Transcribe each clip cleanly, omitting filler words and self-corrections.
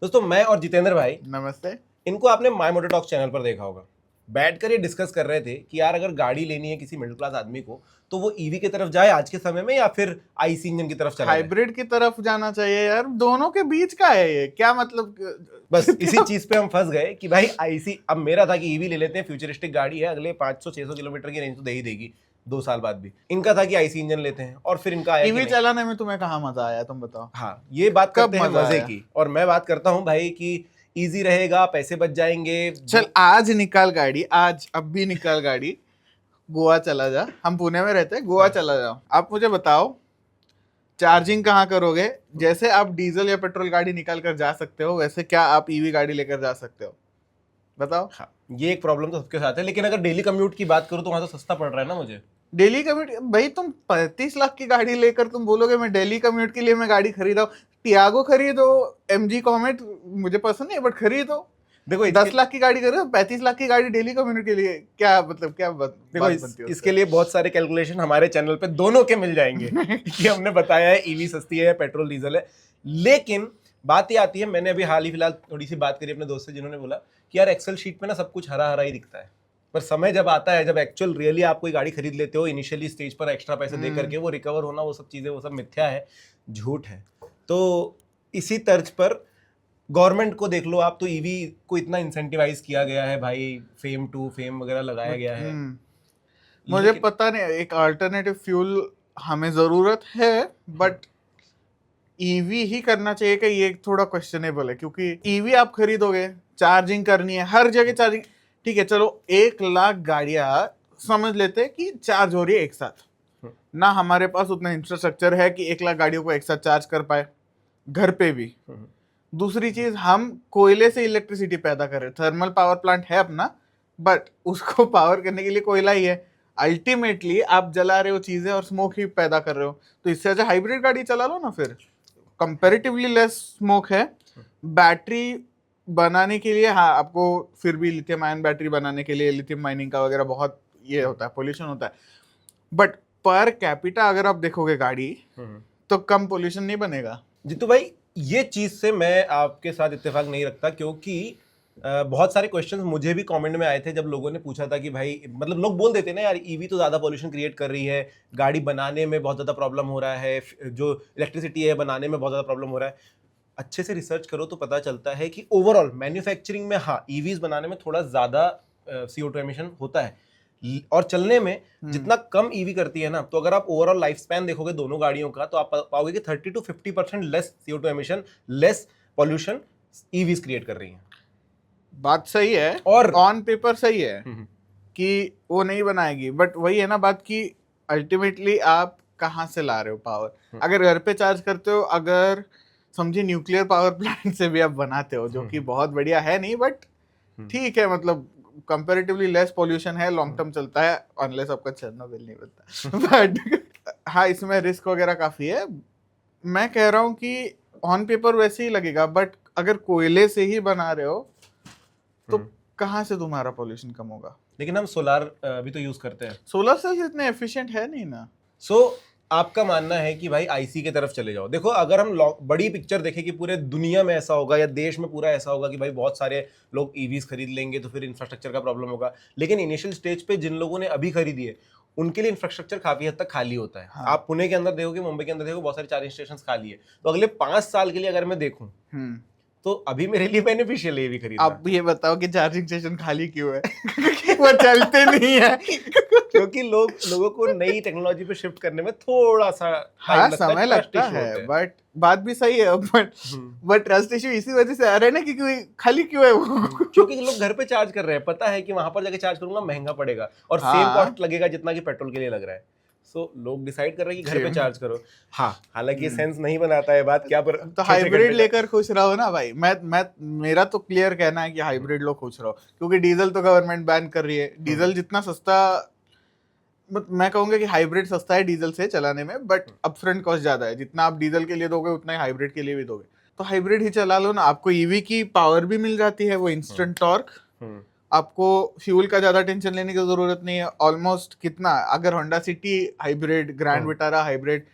दोस्तों मैं और जितेंद्र भाई, नमस्ते। इनको आपने माय मोटर टॉक्स चैनल पर देखा होगा। बैठकर ये डिस्कस कर रहे थे कि यार अगर गाड़ी लेनी है किसी मिडिल क्लास आदमी को तो वो ईवी की तरफ जाए आज के समय में या फिर आईसी इंजन की तरफ चला जाए। हाइब्रिड की तरफ जाना चाहिए यार, दोनों के बीच का है ये, क्या मतलब बस इसी चीज पे हम फंस गए कि भाई आईसी, अब मेरा था कि ईवी ले लेते हैं, फ्यूचरिस्टिक गाड़ी है, अगले 500-600 किलोमीटर की रेंज तो दे ही देगी 2 साल बाद भी। इनका था कि आईसी इंजन लेते हैं और फिर इनका आया कि ईवी नहीं। चलाने में तुम्हें कहाँ मजा आया, तुम बताओ। हाँ, ये बात कब करते हैं मजा मजे आया? की, और मैं बात करता हूँ भाई कि इजी रहेगा, पैसे बच जाएंगे। चल आज निकाल गाड़ी, आज अब भी निकाल गाड़ी, गोवा चला जा। हम पुणे में रहते हैं, गोवा चला जाओ। आप मुझे बताओ चार्जिंग कहाँ करोगे? जैसे आप डीजल या पेट्रोल गाड़ी निकाल कर जा सकते हो, वैसे क्या आप ईवी गाड़ी लेकर जा सकते हो? बताओ। हाँ, ये एक प्रॉब्लम तो सबके साथ है, लेकिन अगर डेली कम्यूट की बात करूँ तो वहां तो सस्ता पड़ रहा है ना मुझे। डेली कम्यूट भाई, तुम 35 लाख की गाड़ी लेकर तुम बोलोगे मैं डेली कम्यूट के लिए मैं गाड़ी खरीदा हूँ। टियागो खरीदो, एमजी कॉमेट मुझे पसंद नहीं है बट खरीदो। देखो 10 लाख की गाड़ी खरीदो, 35 लाख की गाड़ी डेली कम्यूट के लिए, क्या मतलब क्या देखो बात बनती है इसके लिए बहुत सारे कैलकुलेशन हमारे चैनल पे दोनों के मिल जाएंगे कि हमने बताया है ईवी सस्ती है या पेट्रोल डीजल है। लेकिन बात ये आती है, मैंने अभी हाल ही फिलहाल थोड़ी सी बात करी अपने दोस्त से, जिन्होंने बोला कि यार एक्सेल शीट पे ना सब कुछ हरा हरा ही दिखता है, पर समय जब आता है, जब एक्चुअल रियली आप कोई गाड़ी खरीद लेते हो इनिशियली स्टेज पर एक्स्ट्रा पैसे दे करके, वो रिकवर होना, वो सब चीजें, वो सब मिथ्या है, झूठ है। तो इसी तर्ज पर गवर्नमेंट को देख लो आप, तो ईवी को इतना इंसेंटिवाइज किया गया है भाई, फेम टू फेम वगैरह लगाया गया है। मुझे लेकिन पता नहीं, एक अल्टरनेटिव फ्यूल हमें जरूरत है, बट ईवी ही करना चाहिए कि ये थोड़ा क्वेश्चनेबल है, क्योंकि ईवी आप खरीदोगे, चार्जिंग करनी है हर जगह चार्जिंग। ठीक है चलो 1 लाख गाड़ियां समझ लेते हैं कि चार्ज हो रही है एक साथ, ना हमारे पास उतना इंफ्रास्ट्रक्चर है कि 1 लाख गाड़ियों को एक साथ चार्ज कर पाए घर पे भी। दूसरी चीज, हम कोयले से इलेक्ट्रिसिटी पैदा कर रहे हैं, थर्मल पावर प्लांट है अपना, बट उसको पावर करने के लिए कोयला ही है। अल्टीमेटली आप जला रहे हो चीजें और स्मोक ही पैदा कर रहे हो, तो इससे अच्छा हाइब्रिड गाड़ी चला लो ना। फिर कंपैरेटिवली लेस स्मोक है। बैटरी बनाने के लिए हाँ, आपको फिर भी लिथियम आयन बैटरी बनाने के लिए लिथियम माइनिंग का वगैरह बहुत ये होता है, पोल्यूशन होता है, बट पर कैपिटा अगर आप देखोगे गाड़ी, तो कम पोल्यूशन नहीं बनेगा। जितू भाई, ये चीज से मैं आपके साथ इत्तेफाक नहीं रखता, क्योंकि बहुत सारे क्वेश्चंस मुझे भी कमेंट में आए थे जब लोगों ने पूछा था कि भाई, मतलब लोग बोल देते ना यार ईवी तो ज्यादा पोल्यूशन क्रिएट कर रही है, गाड़ी बनाने में बहुत ज्यादा प्रॉब्लम हो रहा है, जो इलेक्ट्रिसिटी है बनाने में बहुत ज्यादा प्रॉब्लम हो रहा है। अच्छे से रिसर्च करो तो पता चलता है कि ओवरऑल मैन्युफैक्चरिंग में हाँ, ईवीज बनाने में थोड़ा ज्यादा CO2 एमिशन होता है, और चलने में जितना कम ईवी करती है ना, तो अगर आप ओवरऑल लाइफ स्पैन देखोगे दोनों गाड़ियों का, तो आप पाओगे कि 30-50% less CO2 emission, less pollution EVs create कर रही हैं। बात सही है और ऑन पेपर सही है कि वो नहीं बनाएगी, बट वही है ना बात कि अल्टीमेटली आप कहाँ से ला रहे हो पावर। अगर घर पे चार्ज करते हो, अगर समझिए न्यूक्लियर पावर प्लांट से भी आप बनाते हो, जो कि बहुत बढ़िया है नहीं, बट ठीक है, मतलब कंपैरेटिवली लेस पोल्यूशन है, लॉन्ग टर्म चलता है, अनलेस आपका चेरनोबिल नहीं बनता बट हाँ, इसमें रिस्क वगैरह काफी है। मैं कह रहा हूँ कि ऑन पेपर वैसे ही लगेगा, बट अगर कोयले से ही बना रहे हो तो कहाँ से तुम्हारा पोल्यूशन कम होगा? लेकिन हम सोलार भी तो यूज करते हैं। सोलर सेल्स इतने एफिशिएंट है नहीं ना। आपका मानना है कि भाई आईसी की तरफ चले जाओ। देखो, अगर हम बड़ी पिक्चर देखें कि पूरे दुनिया में ऐसा होगा या देश में पूरा ऐसा होगा कि भाई बहुत सारे लोग ईवीज खरीद लेंगे तो फिर इंफ्रास्ट्रक्चर का प्रॉब्लम होगा, लेकिन इनिशियल स्टेज पे जिन लोगों ने अभी खरीदी है उनके लिए इंफ्रास्ट्रक्चर काफी हद तक खाली होता है। हाँ। आप पुणे के अंदर देखोगे, मुंबई के अंदर देखोगे, बहुत सारे चार्जिंग स्टेशन खाली है। तो अगले 5 साल के लिए अगर मैं देखूं तो अभी मेरे लिए बेनिफिशियल है ये भी खरीदना। आप ये बताओ कि चार्जिंग स्टेशन खाली क्यों है? वो चलते नहीं है क्योंकि लोगों को नई टेक्नोलॉजी पे शिफ्ट करने में थोड़ा सा हाँ समय लगता है, बट बात भी सही है, बट ट्रस्ट इशू इसी वजह से आ रहा है ना, क्योंकि खाली क्यों है वो? क्योंकि लोग घर पे चार्ज कर रहे हैं, पता है कि वहां पर जाके चार्ज करूंगा महंगा पड़ेगा और सेम कॉस्ट लगेगा जितना कि पेट्रोल के लिए लग रहा है। सो लोग डिसाइड कर रहे हैं कि घर पे चार्ज करो। हाँ, हालांकि ये सेंस नहीं बनाता है बात क्या, पर तो हाइब्रिड लेकर खुश रहो ना भाई। मैं मेरा तो क्लियर कहना है कि हाइब्रिड लो, खुश रहो, क्योंकि डीजल तो गवर्नमेंट बैन कर रही है। डीजल जितना सस्ता, मैं कहूंगा कि हाइब्रिड सस्ता है डीजल से चलाने में, बट अपफ्रंट कॉस्ट ज्यादा है। जितना आप डीजल के लिए दोगे उतना ही हाइब्रिड के लिए भी दोगे, तो हाइब्रिड ही चला लो ना। आपको ईवी की पावर भी मिल जाती है, वो इंस्टेंट टॉर्क, आपको फ्यूल का ज्यादा टेंशन लेने की जरूरत नहीं है। ऑलमोस्ट कितना, अगर Honda city hybrid, grand Vitara hybrid,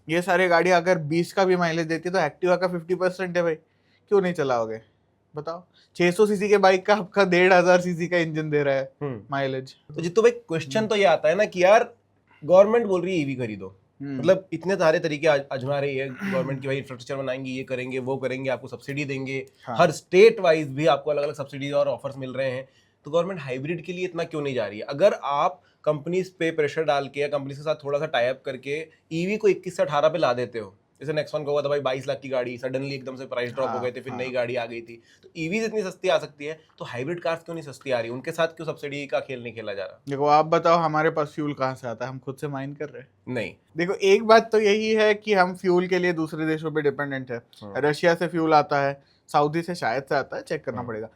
ये सारे गाड़ी अगर 20 का भी माइलेज देती है तो एक्टिवा का 50% है भाई, क्यों नहीं चलाओगे बताओ? 600 सीसी के बाइक का आपका 1500 सीसी का इंजन दे रहा है माइलेज। तो जितने भाई क्वेश्चन तो ये आता है ना कि यार गवर्नमेंट बोल रही है ईवी खरीदो, मतलब इतने सारे तरीके आजमा रही है गवर्नमेंट की, भाई इंफ्रास्ट्रक्चर बनाएंगे, ये करेंगे वो करेंगे, आपको सब्सिडी देंगे, हर स्टेट वाइज भी आपको अलग अलग सब्सिडी और ऑफर्स मिल रहे हैं, तो गवर्नमेंट हाइब्रिड के लिए इतना क्यों नहीं जा रही है? अगर आप कंपनीज पे प्रेशर डाल के या कंपनीज के साथ थोड़ा सा टाई अप करके ईवी को 21 से 18 पे ला देते हो, जैसे नेक्स्ट वन का हुआ था भाई 22 लाख की गाड़ी, सडनली एकदम से प्राइस ड्रॉप हो गए थे, फिर नई गाड़ी आ गई थी, तो ईवी इतनी सस्ती आ सकती है, तो हाइब्रिड कार्स क्यों नहीं सस्ती आ रही? उनके साथ क्यों सब्सिडी का खेल नहीं खेला जा रहा? देखो आप बताओ हमारे पास फ्यूल कहाँ से आता है? हम खुद से माइन कर रहे हैं? नहीं। देखो एक बात तो यही है कि हम फ्यूल के लिए दूसरे देशों पे डिपेंडेंट है। रशिया से फ्यूल आता है, सऊदी से शायद से आता है, चेक करना पड़ेगा,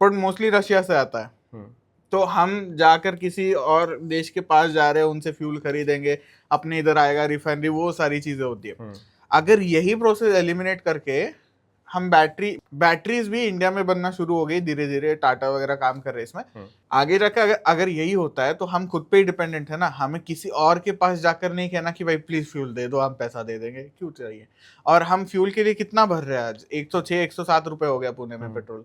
बट मोस्टली रशिया से आता है। तो हम जाकर किसी और देश के पास जा रहे हैं, उनसे फ्यूल खरीदेंगे, अपने इधर आएगा रिफाइनरी, वो सारी चीजें होती है। अगर यही प्रोसेस एलिमिनेट करके हम बैटरीज भी इंडिया में बनना शुरू हो गई धीरे धीरे, टाटा वगैरह काम कर रहे हैं इसमें, आगे जाकर अगर यही होता है तो हम खुद पे ही डिपेंडेंट है ना। हमें किसी और के पास जाकर नहीं कहना कि भाई प्लीज फ्यूल दे दो, हम पैसा दे देंगे, क्यों चाहिए? और हम फ्यूल के लिए कितना भर रहे हैं आज? 106 107 रुपए हो गया पुणे में पेट्रोल,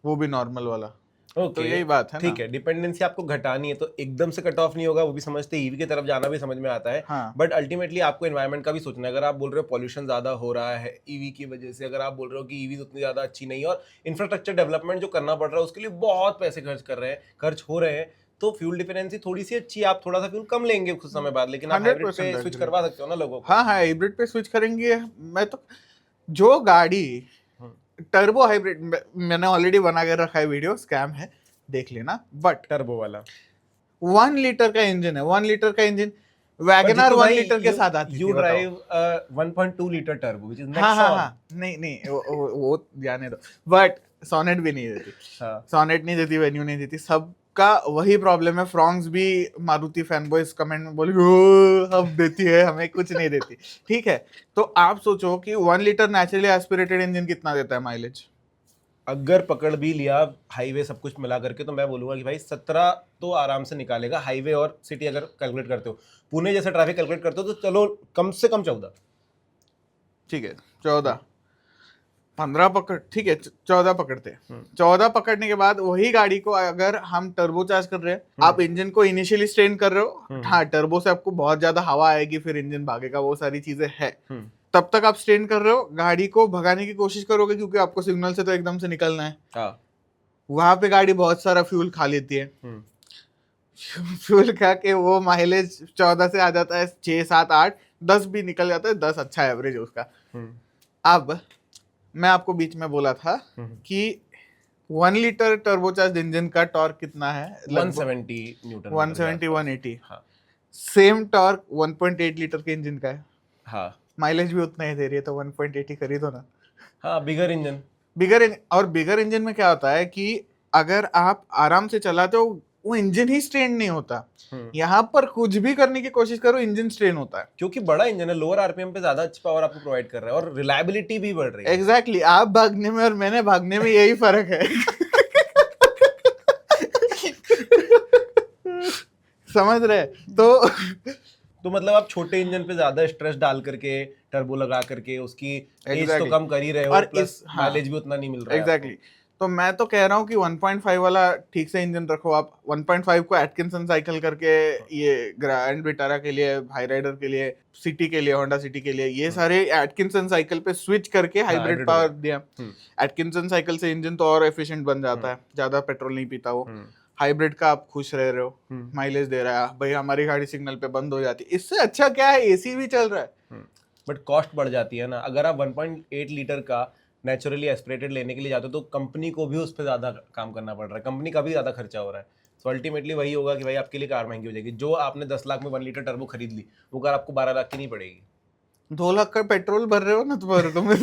वो भी नॉर्मल वाला। तो यही बात है ना। ठीक है, डिपेंडेंसी आपको घटानी है तो एकदम से कट ऑफ नहीं होगा, वो भी समझते, ईवी की तरफ जाना भी समझ में आता है, बट अल्टीमेटली आपको एनवायरनमेंट का भी सोचना है। अगर आप बोल रहे हो पॉल्यूशन ज्यादा हो रहा है ईवी की वजह से, अगर आप बोल रहे हो कि ईवी उतनी ज्यादा अच्छी नहीं है और इंफ्रास्ट्रक्चर डेवलपमेंट जो करना पड़ रहा है उसके लिए बहुत पैसे खर्च हो रहे हैं, तो फ्यूल डिपेंडेंसी थोड़ी सी अच्छी है, आप थोड़ा सा फ्यूल कम लेंगे कुछ समय बाद, लेकिन आप हाइब्रिड पे स्विच करवा सकते हो ना लोगों को। हाँ हाइब्रिड पे स्विच करेंगे। मैं तो जो गाड़ी टर्बो हाइब्रिड, मैंने ऑलरेडी बना कर रखा है वीडियो, स्कैम है, देख लेना, बट टर्बो वाला 1 लीटर का इंजन है, 1 लीटर का इंजन वैगनर 1 लीटर के साथ आती है। You drive 1.2 litre turbo which is Nexon. हाँ नहीं वो जाने दो, बट सोनेट भी नहीं देती, सोनेट नहीं देती, वेन्यू नहीं देती, सबका वही प्रॉब्लम है। फ्रॉन्क्स भी मारुति फैन बॉयज कमेंट में बोले हम देती है, हमें कुछ नहीं देती। ठीक है, तो आप सोचो कि 1 लीटर नेचुरली एस्पिरेटेड इंजन कितना देता है माइलेज? अगर पकड़ भी लिया हाईवे सब कुछ मिला करके, तो मैं बोलूंगा कि भाई 17 तो आराम से निकालेगा, हाईवे और सिटी अगर कैलकुलेट करते हो, पुणे जैसे ट्रैफिक कैलकुलेट करते हो तो चलो कम से कम 14। ठीक है 14 15 पकड़, ठीक है 14 पकड़ते हैं। 14 पकड़ने के बाद वही गाड़ी को अगर हम टर्बो चार्ज कर रहे हैं, आप इंजन को इनिशियली स्ट्रेन कर रहे हो, हाँ टर्बो से आपको बहुत ज्यादा हवा आएगी, फिर इंजन भागेगा, वो सारी चीजें है। तब तक आप स्ट्रेन कर रहे हो, गाड़ी को भगाने की कोशिश करोगे क्योंकि आपको सिग्नल से तो एकदम से निकलना है। वहां पे गाड़ी बहुत सारा फ्यूल खा लेती है, फ्यूल खा के वो माइलेज 14 से आ जाता है 6 7 8 10 भी निकल जाता है, 10 अच्छा एवरेज है उसका। अब मैं आपको बीच में बोला था कि 1 लीटर टर्बोचार्ज इंजन का टॉर्क कितना है? 170 न्यूटन, 170 180। सेम टॉर्क 1.8 लीटर के इंजन का है। हाँ, माइलेज भी उतना ही दे रही है, तो 1.8 खरीदो ना। हाँ, बिगर इंजन। और बिगर इंजन में क्या होता है कि अगर आप आराम से चलाते हो, वो इंजन ही स्ट्रेन नहीं होता। यहाँ पर कुछ भी करने की कोशिश करो, इंजन स्ट्रेन होता है, क्योंकि बड़ा इंजन है, लोअर आरपीएम पे ज्यादा अच्छी पावर आपको प्रोवाइड कर रहा है और रिलायबिलिटी भी बढ़ रही है। एग्जैक्टली आप भागने में और मैंने भागने में यही फर्क है। समझ रहे? तो मतलब आप छोटे इंजन पे ज्यादा स्ट्रेस डाल करके, टर्बो लगा करके उसकी एज तो कम कर ही रहे हो, और प्लस माइलेज भी उतना नहीं मिल रहा है। एग्जैक्टली, तो मैं तो कह रहा हूँ कि 1.5 वाला ठीक से इंजन रखो आप। 1.5 को एटकिंसन साइकिल करके, ये ग्रैंड विटारा के लिए, हाई राइडर के लिए, सिटी के लिए, होंडा सिटी के लिए, ये सारे एटकिंसन साइकिल पे स्विच करके हाइब्रिड पावर दिया। एटकिंसन साइकिल से इंजन तो और एफिशिएंट बन जाता है, ज्यादा पेट्रोल नहीं पीता वो। हाइब्रिड का आप खुश रह रहे हो, माइलेज दे रहा है, भाई हमारी गाड़ी सिग्नल पे बंद हो जाती है, इससे अच्छा क्या है? एसी भी चल रहा है। बट कॉस्ट बढ़ जाती है ना। अगर आप 1.8 लीटर का नेचुरली एस्पिरेटेड लेने के लिए जाते हो तो कंपनी को भी उस पर ज़्यादा काम करना पड़ रहा है, कंपनी का भी ज़्यादा खर्चा हो रहा है। तो अल्टीमेटली वही होगा कि भाई आपके लिए कार महंगी हो जाएगी। जो आपने 10 लाख में 1 लीटर टर्बो खरीद ली, वो कार आपको 12 लाख की नहीं पड़ेगी। 2 लाख का पेट्रोल भर रहे हो ना तुम।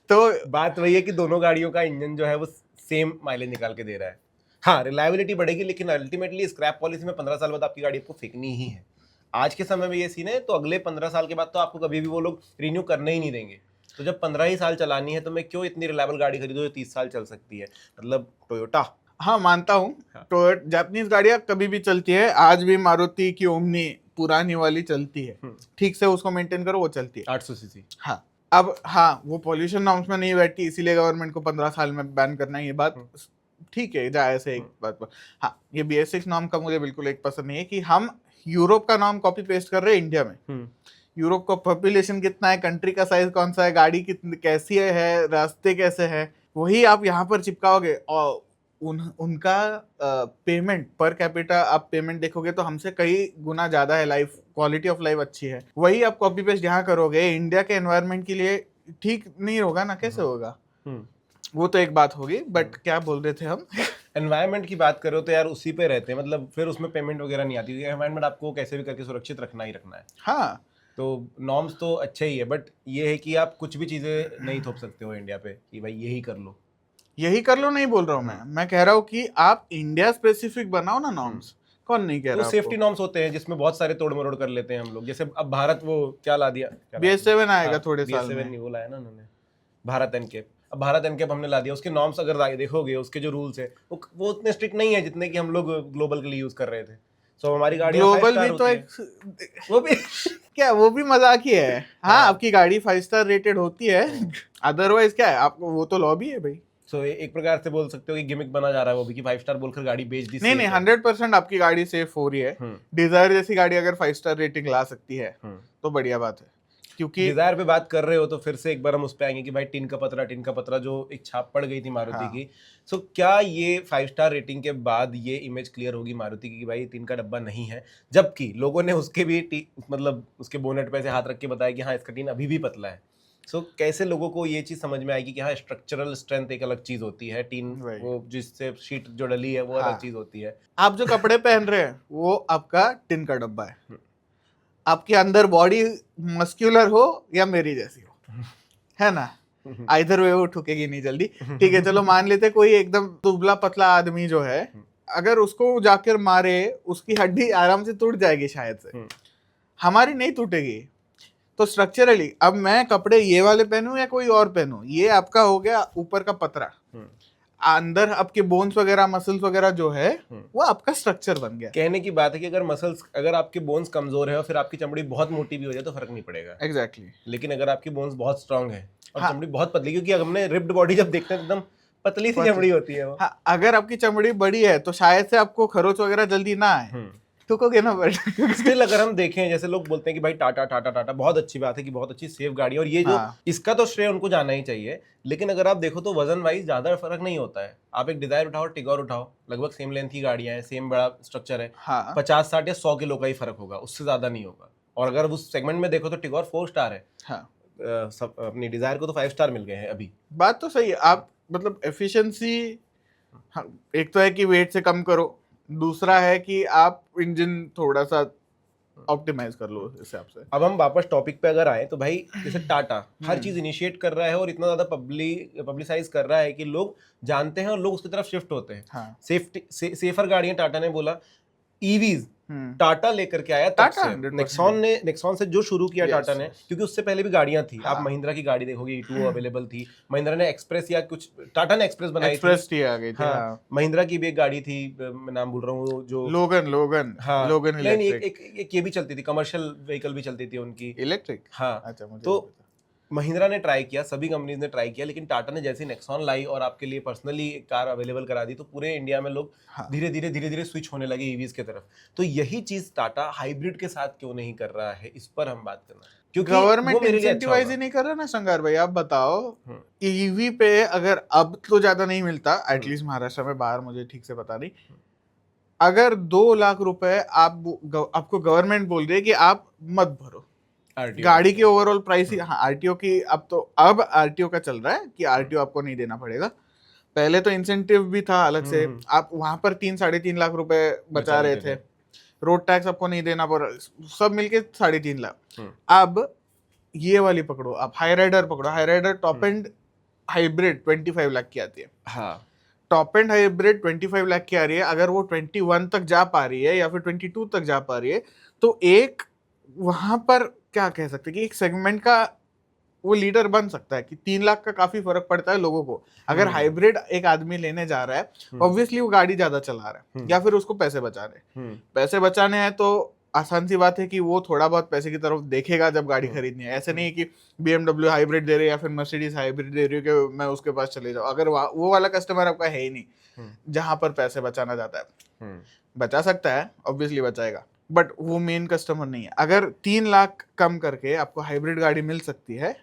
तो बात वही है कि दोनों गाड़ियों का इंजन जो है वो सेम माइलेज निकाल के दे रहा है। हाँ, रिलायबिलिटी बढ़ेगी, लेकिन अल्टीमेटली स्क्रैप पॉलिसी में 15 साल बाद आपकी गाड़ी आपको फेंकनी ही है। आज के समय में ये सीन है, तो अगले 15 साल के बाद तो आपको कभी भी वो लोग रिन्यू करने ही नहीं देंगे। तो जब 15 ही साल चलानी है तो मैं क्यों इतनी रिलायबल गाड़ी खरीदूं जो 30 साल चल सकती है? मतलब टोयोटा, हाँ मानता हूँ, टोयोटा जापानीज गाड़ियाँ कभी भी चलती है। आज भी मारुति की ओमनी पुरानी वाली चलती है, ठीक से उसको मेंटेन करो, वो चलती है। 800 सीसी। हाँ, अब हाँ, वो पॉल्यूशन नॉर्म्स में नहीं बैठती, इसीलिए गवर्नमेंट को 15 साल में बैन करना है, ये बात ठीक है, जायज़ है एक बात पर। हाँ, ये BS6 नॉर्म का मुझे बिल्कुल एक पसंद नहीं है कि हम यूरोप का नॉर्म कॉपी पेस्ट कर रहे हैं इंडिया में। यूरोप का पॉपुलेशन कितना है, कंट्री का साइज कौन सा है, गाड़ी कितनी कैसी है, रास्ते कैसे हैं, वही आप यहाँ पर चिपकाओगे और उनका पेमेंट पर कैपिटा आप पेमेंट देखोगे तो हमसे कई गुना ज्यादा है, लाइफ क्वालिटी ऑफ लाइफ अच्छी है, वही आप कॉपी पेस्ट यहाँ करोगे इंडिया के एनवायरनमेंट के लिए ठीक नहीं होगा ना, कैसे होगा? वो तो एक बात होगी, बट क्या बोल रहे थे हम? एनवायरनमेंट की बात करो तो यार उसी पे रहते हैं, मतलब फिर उसमें पेमेंट वगैरह नहीं आती, एनवायरनमेंट आपको कैसे भी करके सुरक्षित रखना ही रखना है। हाँ, तो नॉर्म्स तो अच्छे ही है, बट ये है कि आप कुछ भी चीजें नहीं थोप सकते हो इंडिया पे कि भाई यही कर लो। यही कर लो नहीं बोल रहा हूँ मैं कह रहा हूँ कि आप इंडिया स्पेसिफिक बनाओ ना नॉर्म्स। कौन नहीं कह तो रहा? सेफ्टी नॉर्म्स होते हैं जिसमें बहुत सारे तोड़ मरोड़ कर लेते हैं हम लोग, जैसे अब भारत वो क्या ला दिया, BS7 आएगा थोड़े साल BS7 में। नहीं, वो लाया ना उन्होंने, भारत एनकेप। अब भारत एनकेप हमने ला दिया, उसके नॉर्म्स अगर देखोगे, उसके जो रूल्स है वो उतने स्ट्रिक्ट नहीं है जितने कि हम लोग ग्लोबल के लिए यूज कर रहे थे। सो हमारी गाड़ी ग्लोबल भी तो एक वो भी क्या, वो भी मजाक ही है। हाँ, आपकी गाड़ी 5 स्टार रेटेड होती है, अदरवाइज क्या है आपको, वो तो लॉबी है भाई। सो एक प्रकार से बोल सकते हो कि गिमिक बना जा रहा है वो भी, कि 5 स्टार बोलकर गाड़ी बेच दी। नहीं 100% आपकी गाड़ी सेफ हो रही है। डिजायर जैसी गाड़ी अगर 5 स्टार रेटिंग ला सकती है तो बढ़िया बात है। क्योंकि डिजायर पे बात कर रहे हो तो फिर से एक बार हम उस पे आएंगे कि भाई टिन का पतरा जो एक छाप पड़ गई थी मारुति की। सो क्या ये 5 स्टार रेटिंग के बाद ये इमेज क्लियर होगी मारुति की कि भाई टिन का डब्बा नहीं है, जबकि लोगों ने उसके भी मतलब उसके बोनेट पे से हाथ रख के बताया कि हाँ इसका टिन अभी भी पतला है। सो कैसे लोगों को ये चीज समझ में आएगी कि हाँ स्ट्रक्चरल स्ट्रेंथ एक अलग चीज होती है, टीन वो जिससे शीट जो डली है वो अलग चीज होती है। आप जो कपड़े पहन रहे हैं वो आपका टिन का डब्बा है, आपके अंदर बॉडी मस्क्यूलर हो या मेरी जैसी हो, है ना, आइदर वे वो ठुकेगी नहीं जल्दी। ठीक है, चलो मान लेते कोई एकदम दुबला पतला आदमी जो है, अगर उसको जाकर मारे उसकी हड्डी आराम से टूट जाएगी शायद से, हमारी नहीं टूटेगी। तो स्ट्रक्चरली अब मैं कपड़े ये वाले पहनूं या कोई और पहनूं, ये आपका हो गया ऊपर का पतरा, अंदर आपके बोन्स वगैरह मसल्स वगैरह जो है वो आपका स्ट्रक्चर बन गया। कहने की बात है कि अगर आपके बोन्स कमजोर है और फिर आपकी चमड़ी बहुत मोटी भी हो जाए तो फर्क नहीं पड़ेगा। एग्जैक्टली। लेकिन अगर आपकी बोन्स बहुत स्ट्रांग है और चमड़ी बहुत पतली, क्योंकि हमने रिप्ड बॉडी जब देखते हैं एकदम पतली सी चमड़ी होती है वो। हाँ, अगर आपकी चमड़ी बड़ी है तो शायद से आपको खरोच वगैरह जल्दी ना आए, ठुकोगे ना। बट स्टिल अगर हम देखें, जैसे लोग बोलते हैं कि भाई टाटा बहुत अच्छी बात है कि बहुत अच्छी सेफ गाड़ी, और ये जो इसका तो श्रेय उनको जाना ही चाहिए, लेकिन अगर आप देखो तो वजन वाइज ज्यादा फर्क नहीं होता है। आप एक डिजायर उठाओ, टिगोर उठाओ, लगभग सेम लेंथ की गाड़ियां हैं, सेम बड़ा स्ट्रक्चर है, 50, 60 या 100 किलो का ही फर्क होगा, उससे ज्यादा नहीं होगा। और अगर उस सेगमेंट में देखो तो टिगोर 4 स्टार है, अपनी डिजायर को तो 5 स्टार मिल गए हैं अभी। बात तो सही है। आप मतलब एफिशिएंसी, एक तो है कि वेट से कम करो, दूसरा है कि आप इंजन थोड़ा सा ऑप्टिमाइज कर लो इस हिसाब से। अब हम वापस टॉपिक पे अगर आए तो भाई जैसे टाटा हर चीज इनिशिएट कर रहा है और इतना ज्यादा पब्लिसाइज कर रहा है कि लोग जानते हैं और लोग उसकी तरफ शिफ्ट होते हैं। सेफर गाड़ियां टाटा ने बोला, ईवीज टाटा लेकर के आया तब से। नेक्सॉन से जो शुरू किया टाटा ने, क्योंकि उससे पहले भी गाड़ियां थी। आप महिंद्रा की गाड़ी देखोगे E2 अवेलेबल थी, महिंद्रा ने एक्सप्रेस या कुछ, टाटा ने एक्सप्रेस बनाई थी, आ गई थी। महिंद्रा की भी एक गाड़ी थी, मैं नाम भूल रहा हूँ, जो लोगन एक ये भी चलती थी, कमर्शियल व्हीकल भी चलती थी उनकी, इलेक्ट्रिक। हाँ, तो महिंद्रा ने ट्राई किया, सभी कंपनीज ने ट्राई किया, लेकिन टाटा ने जैसे नेक्सॉन लाई और आपके लिए पर्सनली कार अवेलेबल करा दी, तो पूरे इंडिया में लोग धीरे धीरे स्विच होने लगे ईवीज की तरफ। तो यही चीज टाटा हाइब्रिड के साथ क्यों नहीं कर रहा है, इस पर हम बात करना, क्योंकि गवर्नमेंट इंसेंटिवाइज ही नहीं कर रहा ना शंकर भाई। आप बताओ, ईवी पे अगर अब तो ज्यादा नहीं मिलता, एटलीस्ट महाराष्ट्र में, बाहर मुझे ठीक से पता नहीं, अगर 2 लाख रुपए आपको गवर्नमेंट बोल रही है कि आप मत भरो, गाड़ी की ओवरऑल प्राइस ही, हाँ आरटीओ की, अब आरटीओ का चल रहा है कि आरटीओ आपको नहीं देना पड़ेगा, पहले तो इंसेंटिव भी था अलग से, आप वहां पर 3-3.5 लाख रुपए बचा रहे थे, रोड टैक्स आपको नहीं देना पड़, सब मिलके 3.5 लाख। अब ये वाली पकड़ो, आप हाई राइडर पकड़ो, Hyryder top end hybrid 25 lakh की आती है। हाँ, टॉप एंड हाइब्रिड 25 लाख की आ रही है। अगर वो 21 तक जा पा रही है या फिर 22 तक जा पा रही है, तो एक वहां पर क्या कह सकते हैं कि एक सेगमेंट का वो लीडर बन सकता है कि 3 लाख का काफी फर्क पड़ता है लोगों को। अगर हाइब्रिड एक आदमी लेने जा रहा है, ऑब्वियसली वो गाड़ी ज्यादा चला रहा है या फिर उसको पैसे बचाने हैं तो आसान सी बात है कि वो थोड़ा बहुत पैसे की तरफ देखेगा जब गाड़ी खरीदनी है। ऐसे नहीं है कि BMW हाइब्रिड दे रही है या फिर मर्सिडीज हाइब्रिड दे रही है कि मैं उसके पास चले जाऊँ। अगर वो वाला कस्टमर आपका है ही नहीं जहां पर पैसे बचाना चाहता है, बचा सकता है, ऑब्वियसली बचाएगा, बट वो मेन कस्टमर नहीं है। अगर 3 लाख कम करके आपको हाइब्रिड गाड़ी मिल सकती है,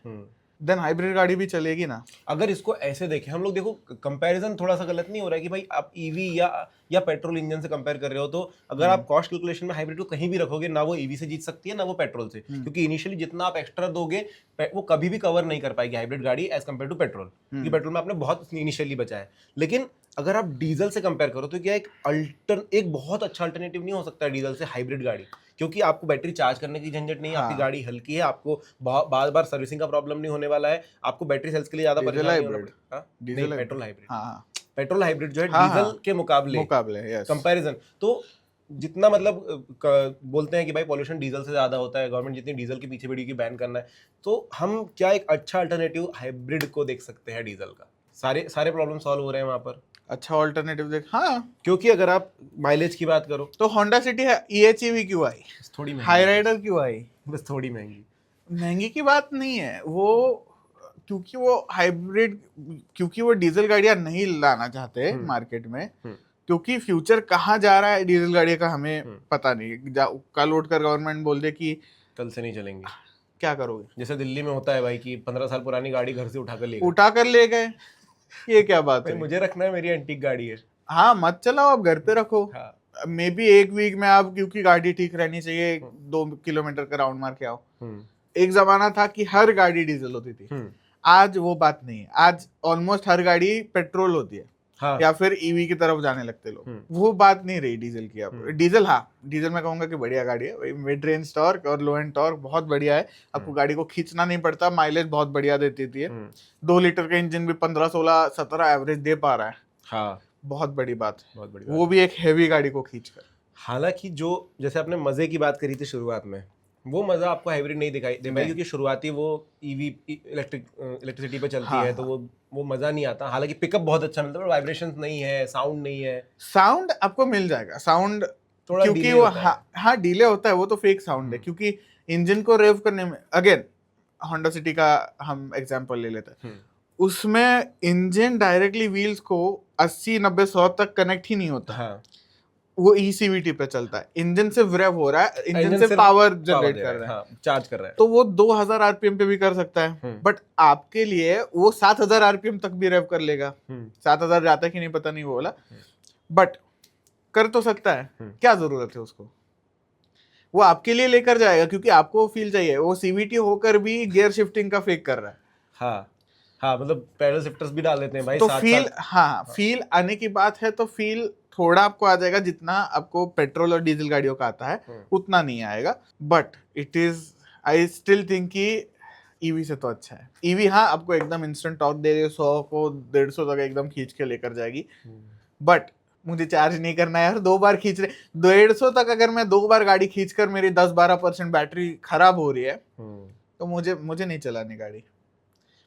देन हाइब्रिड गाड़ी भी चलेगी ना। अगर इसको ऐसे देखें हम लोग, देखो कंपैरिजन थोड़ा सा गलत नहीं हो रहा है कि भाई आप ईवी या पेट्रोल इंजन से कंपेयर कर रहे हो, तो अगर आप कॉस्ट कैलकुलेशन में हाइब्रिड को कहीं भी रखोगे ना, वो ईवी से जीत सकती है ना वो पेट्रोल से, क्योंकि इनिशियली जितना आप एक्स्ट्रा दोगे वो कभी भी कवर नहीं कर पाएगी हाइब्रिड गाड़ी एज कम्पेयर टू पेट्रोल, क्योंकि पेट्रोल में आपने बहुत इनिशियली बचा है। लेकिन अगर आप डीजल से कंपेयर करो तो क्या एक बहुत अच्छा अल्टरनेटिव नहीं हो सकता है डीजल से हाइब्रिड गाड़ी, क्योंकि आपको बैटरी चार्ज करने की झंझट नहीं है, आपकी गाड़ी हल्की है, आपको बार बार सर्विसिंग का प्रॉब्लम नहीं होने वाला है, आपको बैटरी सेल्स के लिए ज्यादा परेशान नहीं होना पड़ेगा। नहीं, पेट्रोल हाइब्रिड, पेट्रोल हाइब्रिड जो है डीजल के मुकाबले कंपैरिजन, तो जितना मतलब बोलते हैं कि भाई पॉल्यूशन डीजल से ज्यादा होता है, गवर्नमेंट जितनी डीजल के पीछे पड़ी कि बैन करना है, तो हम क्या एक अच्छा अल्टरनेटिव हाइब्रिड को देख सकते हैं डीजल का, सारे प्रॉब्लम सॉल्व हो रहे हैं वहां पर। अच्छा ऑल्टरनेटिव देख, हाँ, क्योंकि अगर आप माइलेज की बात करो तो होंडा सिटी है, EHEV क्यों आई, थोड़ी महंगी, हाई राइडर क्यों आई, बस थोड़ी महंगी, महंगी की बात नहीं है वो, क्योंकि वो हाइब्रिड, क्योंकि वो डीजल गाड़ियां नहीं लाना चाहते मार्केट में, क्योंकि फ्यूचर कहाँ जा रहा है डीजल गाड़ी का हमें पता नहीं। कल उठकर गवर्नमेंट बोल दे कि कल से नहीं चलेंगे, क्या करोगे? जैसे दिल्ली में होता है भाई कि 15 साल पुरानी गाड़ी घर से उठा कर ले गए, ये क्या बात है? मुझे रखना है, मेरी एंटीक गाड़ी है। हाँ, मत चलाओ, आप घर पे रखो। मे बी एक वीक में आप, क्योंकि गाड़ी ठीक रहनी चाहिए, 2 किलोमीटर का राउंड मार के आओ। एक जमाना था कि हर गाड़ी डीजल होती थी, आज वो बात नहीं है। आज ऑलमोस्ट हर गाड़ी पेट्रोल होती है, या फिर ईवी की तरफ जाने लगते लोग। वो बात नहीं रही डीजल की अब। डीजल, हाँ, डीजल मैं कहूंगा कि बढ़िया गाड़ी है, मिड रेंज टॉर्क और लो एंड टॉर्क बहुत बढ़िया है, आपको गाड़ी को खींचना नहीं पड़ता, माइलेज बहुत बढ़िया देती है। 2 लीटर का इंजन भी 15, 16, 17 एवरेज दे पा रहा है। हाँ, बहुत बड़ी बात है, बहुत बड़ी, वो भी एक हेवी गाड़ी को खींचकर। हालांकि जो जैसे आपने मजे की बात करी थी शुरुआत में, वो मजा आपको हाइब्रिड नहीं दिखाई दे भाई, क्योंकि शुरुआती वो ईवी इलेक्ट्रिसिटी पे चलती है, तो वो मजा नहीं आता। हालांकि पिकअप बहुत अच्छा मिलता है, वाइब्रेशंस नहीं है, साउंड नहीं है। साउंड आपको मिल जाएगा, साउंड थोड़ा, क्योंकि वो हाँ डिले होता है, वो तो फेक साउंड है, क्योंकि इंजन को रेव करने में, अगेन होंडा सिटी का हम एग्जांपल ले लेते हैं, उसमें इंजन डायरेक्टली व्हील्स को 80, 90, 100 तक कनेक्ट ही नहीं होता। वो ECVT पे चलता है, इंजन से रेव हो रहा है, इंजन से पावर जनरेट कर रहा है, चार्ज कर रहा है, तो वो 2000 RPM पे भी कर सकता है, बट आपके लिए वो 7000 RPM तक भी रेव कर लेगा। 7000 जाता है कि नहीं पता नहीं, वो बोला, बट कर तो सकता है। क्या जरूरत है उसको, वो आपके लिए लेकर जाएगा क्योंकि आपको फील चाहिए। वो CVT होकर भी गियर शिफ्टिंग का फेक कर रहा है। हाँ, मतलब पैडल शिफ्टर्स भी डाल देते हैं भाई, तो फील, हाँ, फील आने की बात है, तो फील थोड़ा आपको आ जाएगा, जितना आपको पेट्रोल और डीजल गाड़ियों का आता है उतना नहीं आएगा, but it is, I still think कि ईवी से तो अच्छा है। ईवी हाँ आपको एकदम इंस्टेंट टॉर्क दे रही है, 100 को 150 तक एकदम खींच के लेकर जाएगी, बट मुझे चार्ज नहीं करना है यार, 2 बार खींच रहे 150 तक, अगर मैं 2 बार गाड़ी खींचकर मेरी 10-12% बैटरी खराब हो रही है, तो मुझे नहीं चलानी गाड़ी।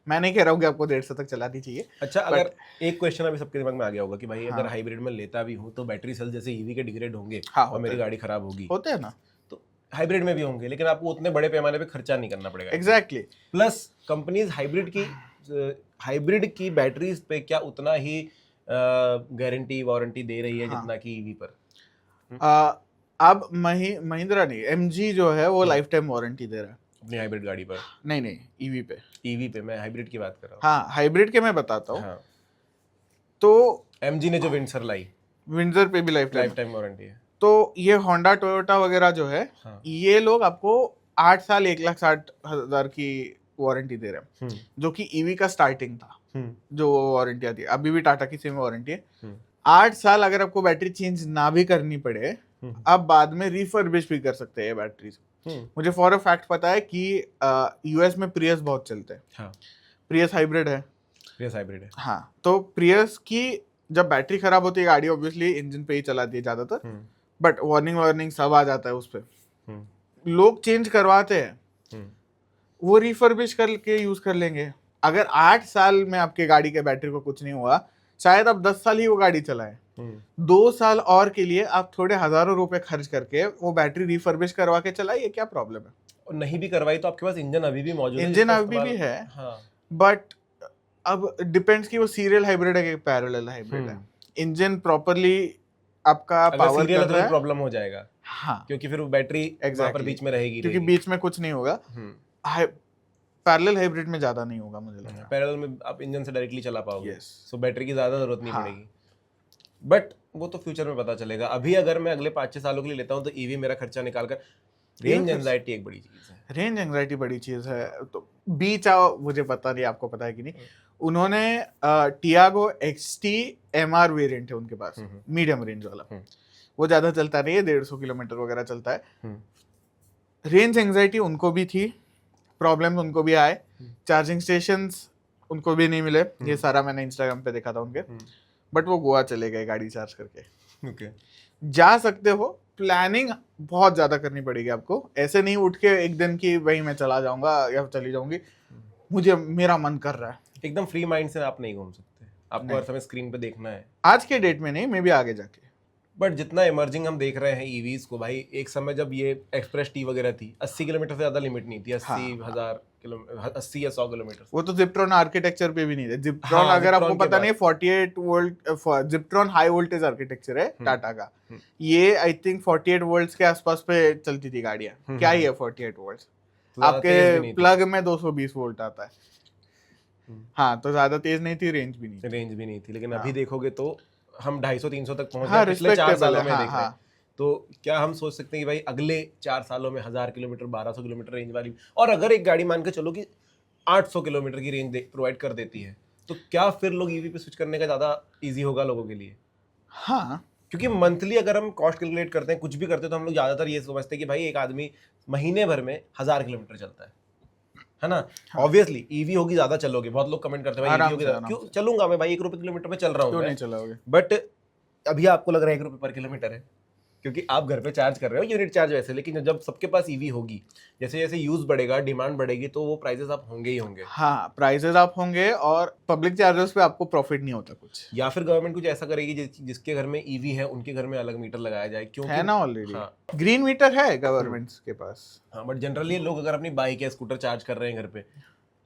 मैं नहीं कह रहा हूँ कि आपको 150 तक चलानी चाहिए। अच्छा, अगर एक क्वेश्चन अभी सबके दिमाग में आ गया होगा कि भाई अगर हाइब्रिड में लेता भी हूँ तो बैटरी सेल जैसे ईवी के डिग्रेड होंगे और मेरी गाड़ी खराब होगी, होते हैं ना, तो हाइब्रिड में भी होंगे, लेकिन आपको उतने बड़े पैमाने पे खर्चा नहीं करना पड़ेगा। एग्जैक्टली। प्लस कंपनीज हाइब्रिड की बैटरीज पे क्या उतना ही गारंटी वारंटी दे रही है जितना कि ईवी पर? अब महिंद्रा नहीं, MG जो है वो लाइफ टाइम वारंटी दे रहा है अपनी हाइब्रिड गाड़ी पर। नहीं, ईवी पे मैं हाइब्रिड की बात कर रहा हूँ। हाँ, हाइब्रिड के मैं बताता हूँ। हाँ। तो MG ने जो विंडसर लाई, विंडसर पे भी लाइफ टाइम वारंटी है। तो ये होंडा टोयोटा वगैरह जो है, हाँ, ये लोग आपको 8 साल 1,60,000 की वारंटी दे रहे हैं, जो कि ईवी का स्टार्टिंग था, जो वारंटी आती है। अभी भी टाटा की सेम वारंटी है। 8 साल अगर आपको बैटरी चेंज ना भी करनी पड़े, आप बाद में रिफर्बिश भी कर सकते हैं बैटरीज। मुझे फॉर अ फैक्ट पता है कि US में प्रियस बहुत चलते हैं। हाँ। प्रियस हाइब्रिड है। हाँ, तो प्रियस की जब बैटरी खराब होती है गाड़ी, ऑब्वियसली इंजन पे ही चलाती है ज्यादातर, बट वार्निंग सब आ जाता है उस पे। लोग चेंज करवाते हैं, वो रिफर्बिश करके यूज कर लेंगे। अगर 8 साल में आपके गाड़ी के बैटरी को कुछ नहीं हुआ, शायद आप 10 साल ही वो गाड़ी चलाएं, 2 साल और के लिए आप थोड़े हजारों रुपए खर्च करके वो बैटरी रिफर्बिश करवा के चलाइए, क्या प्रॉब्लम है? और नहीं भी करवाई तो आपके पास इंजन अभी भी मौजूद है, इंजन जिसका अभी भी इस्तेमाल- है, हाँ। बट अब डिपेंड्स कि वो सीरियल हाइब्रिड है कि पैरेलल हाइब्रिड है। इंजन प्रॉपरली आपका अगर पावर सीरियल कर है तो रहा फिर है, प्रॉब्लम हो जाएगा, हाँ क्योंकि फिर वो बैटरी वहां पर एग्जैक्टली, बीच में रहेगी क्योंकि रहेगी। बीच में कुछ नहीं होगा। पैरेलल हाइब्रिड में ज्यादा नहीं होगा मुझे लग रहा है। पैरेलल में आप इंजन से डायरेक्टली चला पाओगे, Yes. सो बैटरी की ज्यादा जरूरत नहीं हाँ। पड़ेगी। बट वो तो फ्यूचर में पता चलेगा। अभी अगर मैं अगले 5-6 सालों के लिए लेता हूँ तो ईवी मेरा खर्चा निकाल कर, रेंज एंजाइटी एक बड़ी चीज है। रेंज एंग्जाइटी बड़ी चीज है। तो बीच आओ, मुझे पता नहीं आपको पता है कि नहीं, उन्होंने टियागो एक्सटी एमआर वेरिएंट है उनके पास, मीडियम रेंज वाला, वो ज्यादा चलता नहीं है, 150 किलोमीटर वगैरह चलता है। रेंज एंग्जाइटी उनको भी थी, प्रॉब्लम उनको भी आए, चार्जिंग स्टेशंस उनको भी नहीं मिले, ये सारा मैंने इंस्टाग्राम पे देखा था उनके। बट वो गोवा चले गए गाड़ी चार्ज करके। ओके। जा सकते हो, प्लानिंग बहुत ज्यादा करनी पड़ेगी आपको। ऐसे नहीं उठ के एक दिन की वही मैं चला जाऊंगा या चली जाऊंगी, मुझे मेरा मन कर रहा है। एकदम फ्री माइंड से आप नहीं घूम सकते, आपको नहीं। हर समय स्क्रीन पे देखना है। आज के डेट में नहीं, मे भी आगे जाके। बट जितना इमर्जिंग हम देख रहे हैं ईवीज को भाई, एक समय जब ये एक्सप्रेस टी वगैरह थी, 80 किलोमीटर से ज्यादा लिमिट नहीं थी, 80,000 किलोमीटर, 80 या 100 किलोमीटर। वो तो जिप्ट्रॉन आर्किटेक्चर पे भी नहीं थे। जिप्ट्रॉन हाँ, अगर आपको जिप्ट्रॉन के पता बाद। नहीं, 48 volt Ziptron high voltage architecture है टाटा का। ये आई थिंक 48 वोल्ट्स के आसपास पे चलती थी गाड़ियां। क्या ही है 48 वोल्ट्स, ज्यादा तेज भी आपके नहीं थी। प्लग में 220 वोल्ट आता है। हाँ, तो ज्यादा तेज नहीं थी, रेंज भी नहीं थी। रेंज भी नहीं थी, लेकिन अभी देखोगे तो हम 250-300 तक पहुंच हाँ, गए पिछले 4 respectable सालों है, में हाँ, देख रहे हैं। हाँ। तो क्या हम सोच सकते हैं कि भाई अगले 4 सालों में 1000 किलोमीटर, 1200 किलोमीटर रेंज वाली, और अगर एक गाड़ी मान के चलो कि 800 किलोमीटर की रेंज प्रोवाइड कर देती है, तो क्या फिर लोग ईवी पे स्विच करने का ज्यादा इजी होगा लोगों के लिए? हाँ, क्योंकि मंथली अगर हम कॉस्ट कैलकुलेट करते हैं, कुछ भी करते हैं, तो हम लोग ज्यादातर ये समझते हैं कि भाई एक आदमी महीने भर में 1000 किलोमीटर चलता है ना। ऑब्वियसली ईवी होगी, ज्यादा चलोगे। बहुत लोग कमेंट करते हैं भाई आराम ईवी से, होगी, आराम क्यों से। चलूंगा मैं भाई, 1 रुपए किलोमीटर में चल रहा हूँ क्यों मैं। नहीं चलाओगे? बट अभी आपको लग रहा है 1 रुपए पर किलोमीटर है, क्योंकि आप घर पे चार्ज कर रहे हो, यूनिट चार्ज वैसे। लेकिन जब सबके पास ईवी होगी, जैसे जैसे यूज बढ़ेगा, डिमांड बढ़ेगी, तो वो प्राइसेस आप होंगे ही होंगे। हाँ, प्राइसेस आप होंगे, और पब्लिक चार्जर्स पे आपको प्रॉफिट नहीं होता कुछ। या फिर गवर्नमेंट कुछ ऐसा करेगी जिसके घर में ईवी है उनके घर में अलग मीटर लगाया जाए, क्योंकि है ना ऑलरेडी, हाँ, ग्रीन मीटर है गवर्नमेंट्स के पास। हाँ। बट जनरली लोग अगर अपनी बाइक या स्कूटर चार्ज कर रहे हैं घर पे,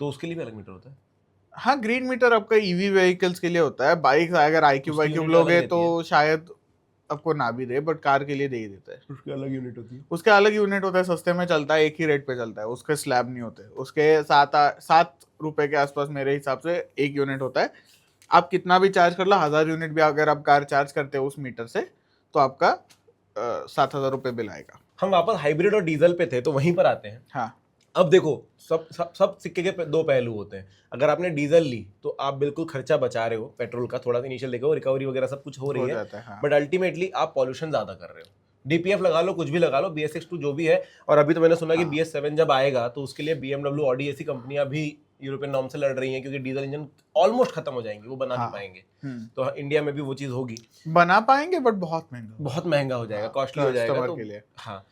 तो उसके लिए भी अलग मीटर होता है। हाँ, ग्रीन मीटर आपका ईवी व्हीकल्स के लिए होता है। बाइक अगर आईक्यू उसकी वाईक्यू unit लोगे अलग तो शायद आपको ना भी दे, बट कार के लिए दे ही देता है। उसकी अलग यूनिट होती है। उसके अलग यूनिट होता है, सस्ते में चलता है, एक ही रेट पे चलता है, उसके स्लैब नहीं होते। उसके 7 रुपए के आसपास मेरे हिसाब से एक यूनिट होता है। आप कितना भी चार्ज कर लो, 1000 यूनिट भी अगर आप कार चार्ज करते हो उस मीटर से, तो आपका 7,000 रुपए बिल आएगा। हम वापस हाइब्रिड और डीजल पे थे, तो वहीं पर आते हैं। हाँ, अब देखो, सब सिक्के के दो पहलू होते हैं। अगर आपने डीजल ली तो आप बिल्कुल खर्चा बचा रहे हो, पेट्रोल का थोड़ा सा इनिशियल देखो, रिकवरी वगैरह सब कुछ हो रही हो है, जाता है, हाँ। बट अल्टीमेटली आप पॉल्यूशन ज्यादा कर रहे हो। डीपीएफ लगा लो, कुछ भी लगा लो, BS6 जो भी है। और अभी तो मैंने सुना कि BS7 जब आएगा तो उसके लिए BMW, ऑडी ऐसी कंपनियां भी यूरोपियन नॉर्म से लड़ रही हैं, क्योंकि डीजल इंजन ऑलमोस्ट खत्म हो जाएंगे, वो बना नहीं पाएंगे। तो इंडिया में भी वो चीज होगी, बना पाएंगे, बट बहुत महंगा हो जाएगा, कॉस्टली हो जाएगा। तो के लिए, हाँ,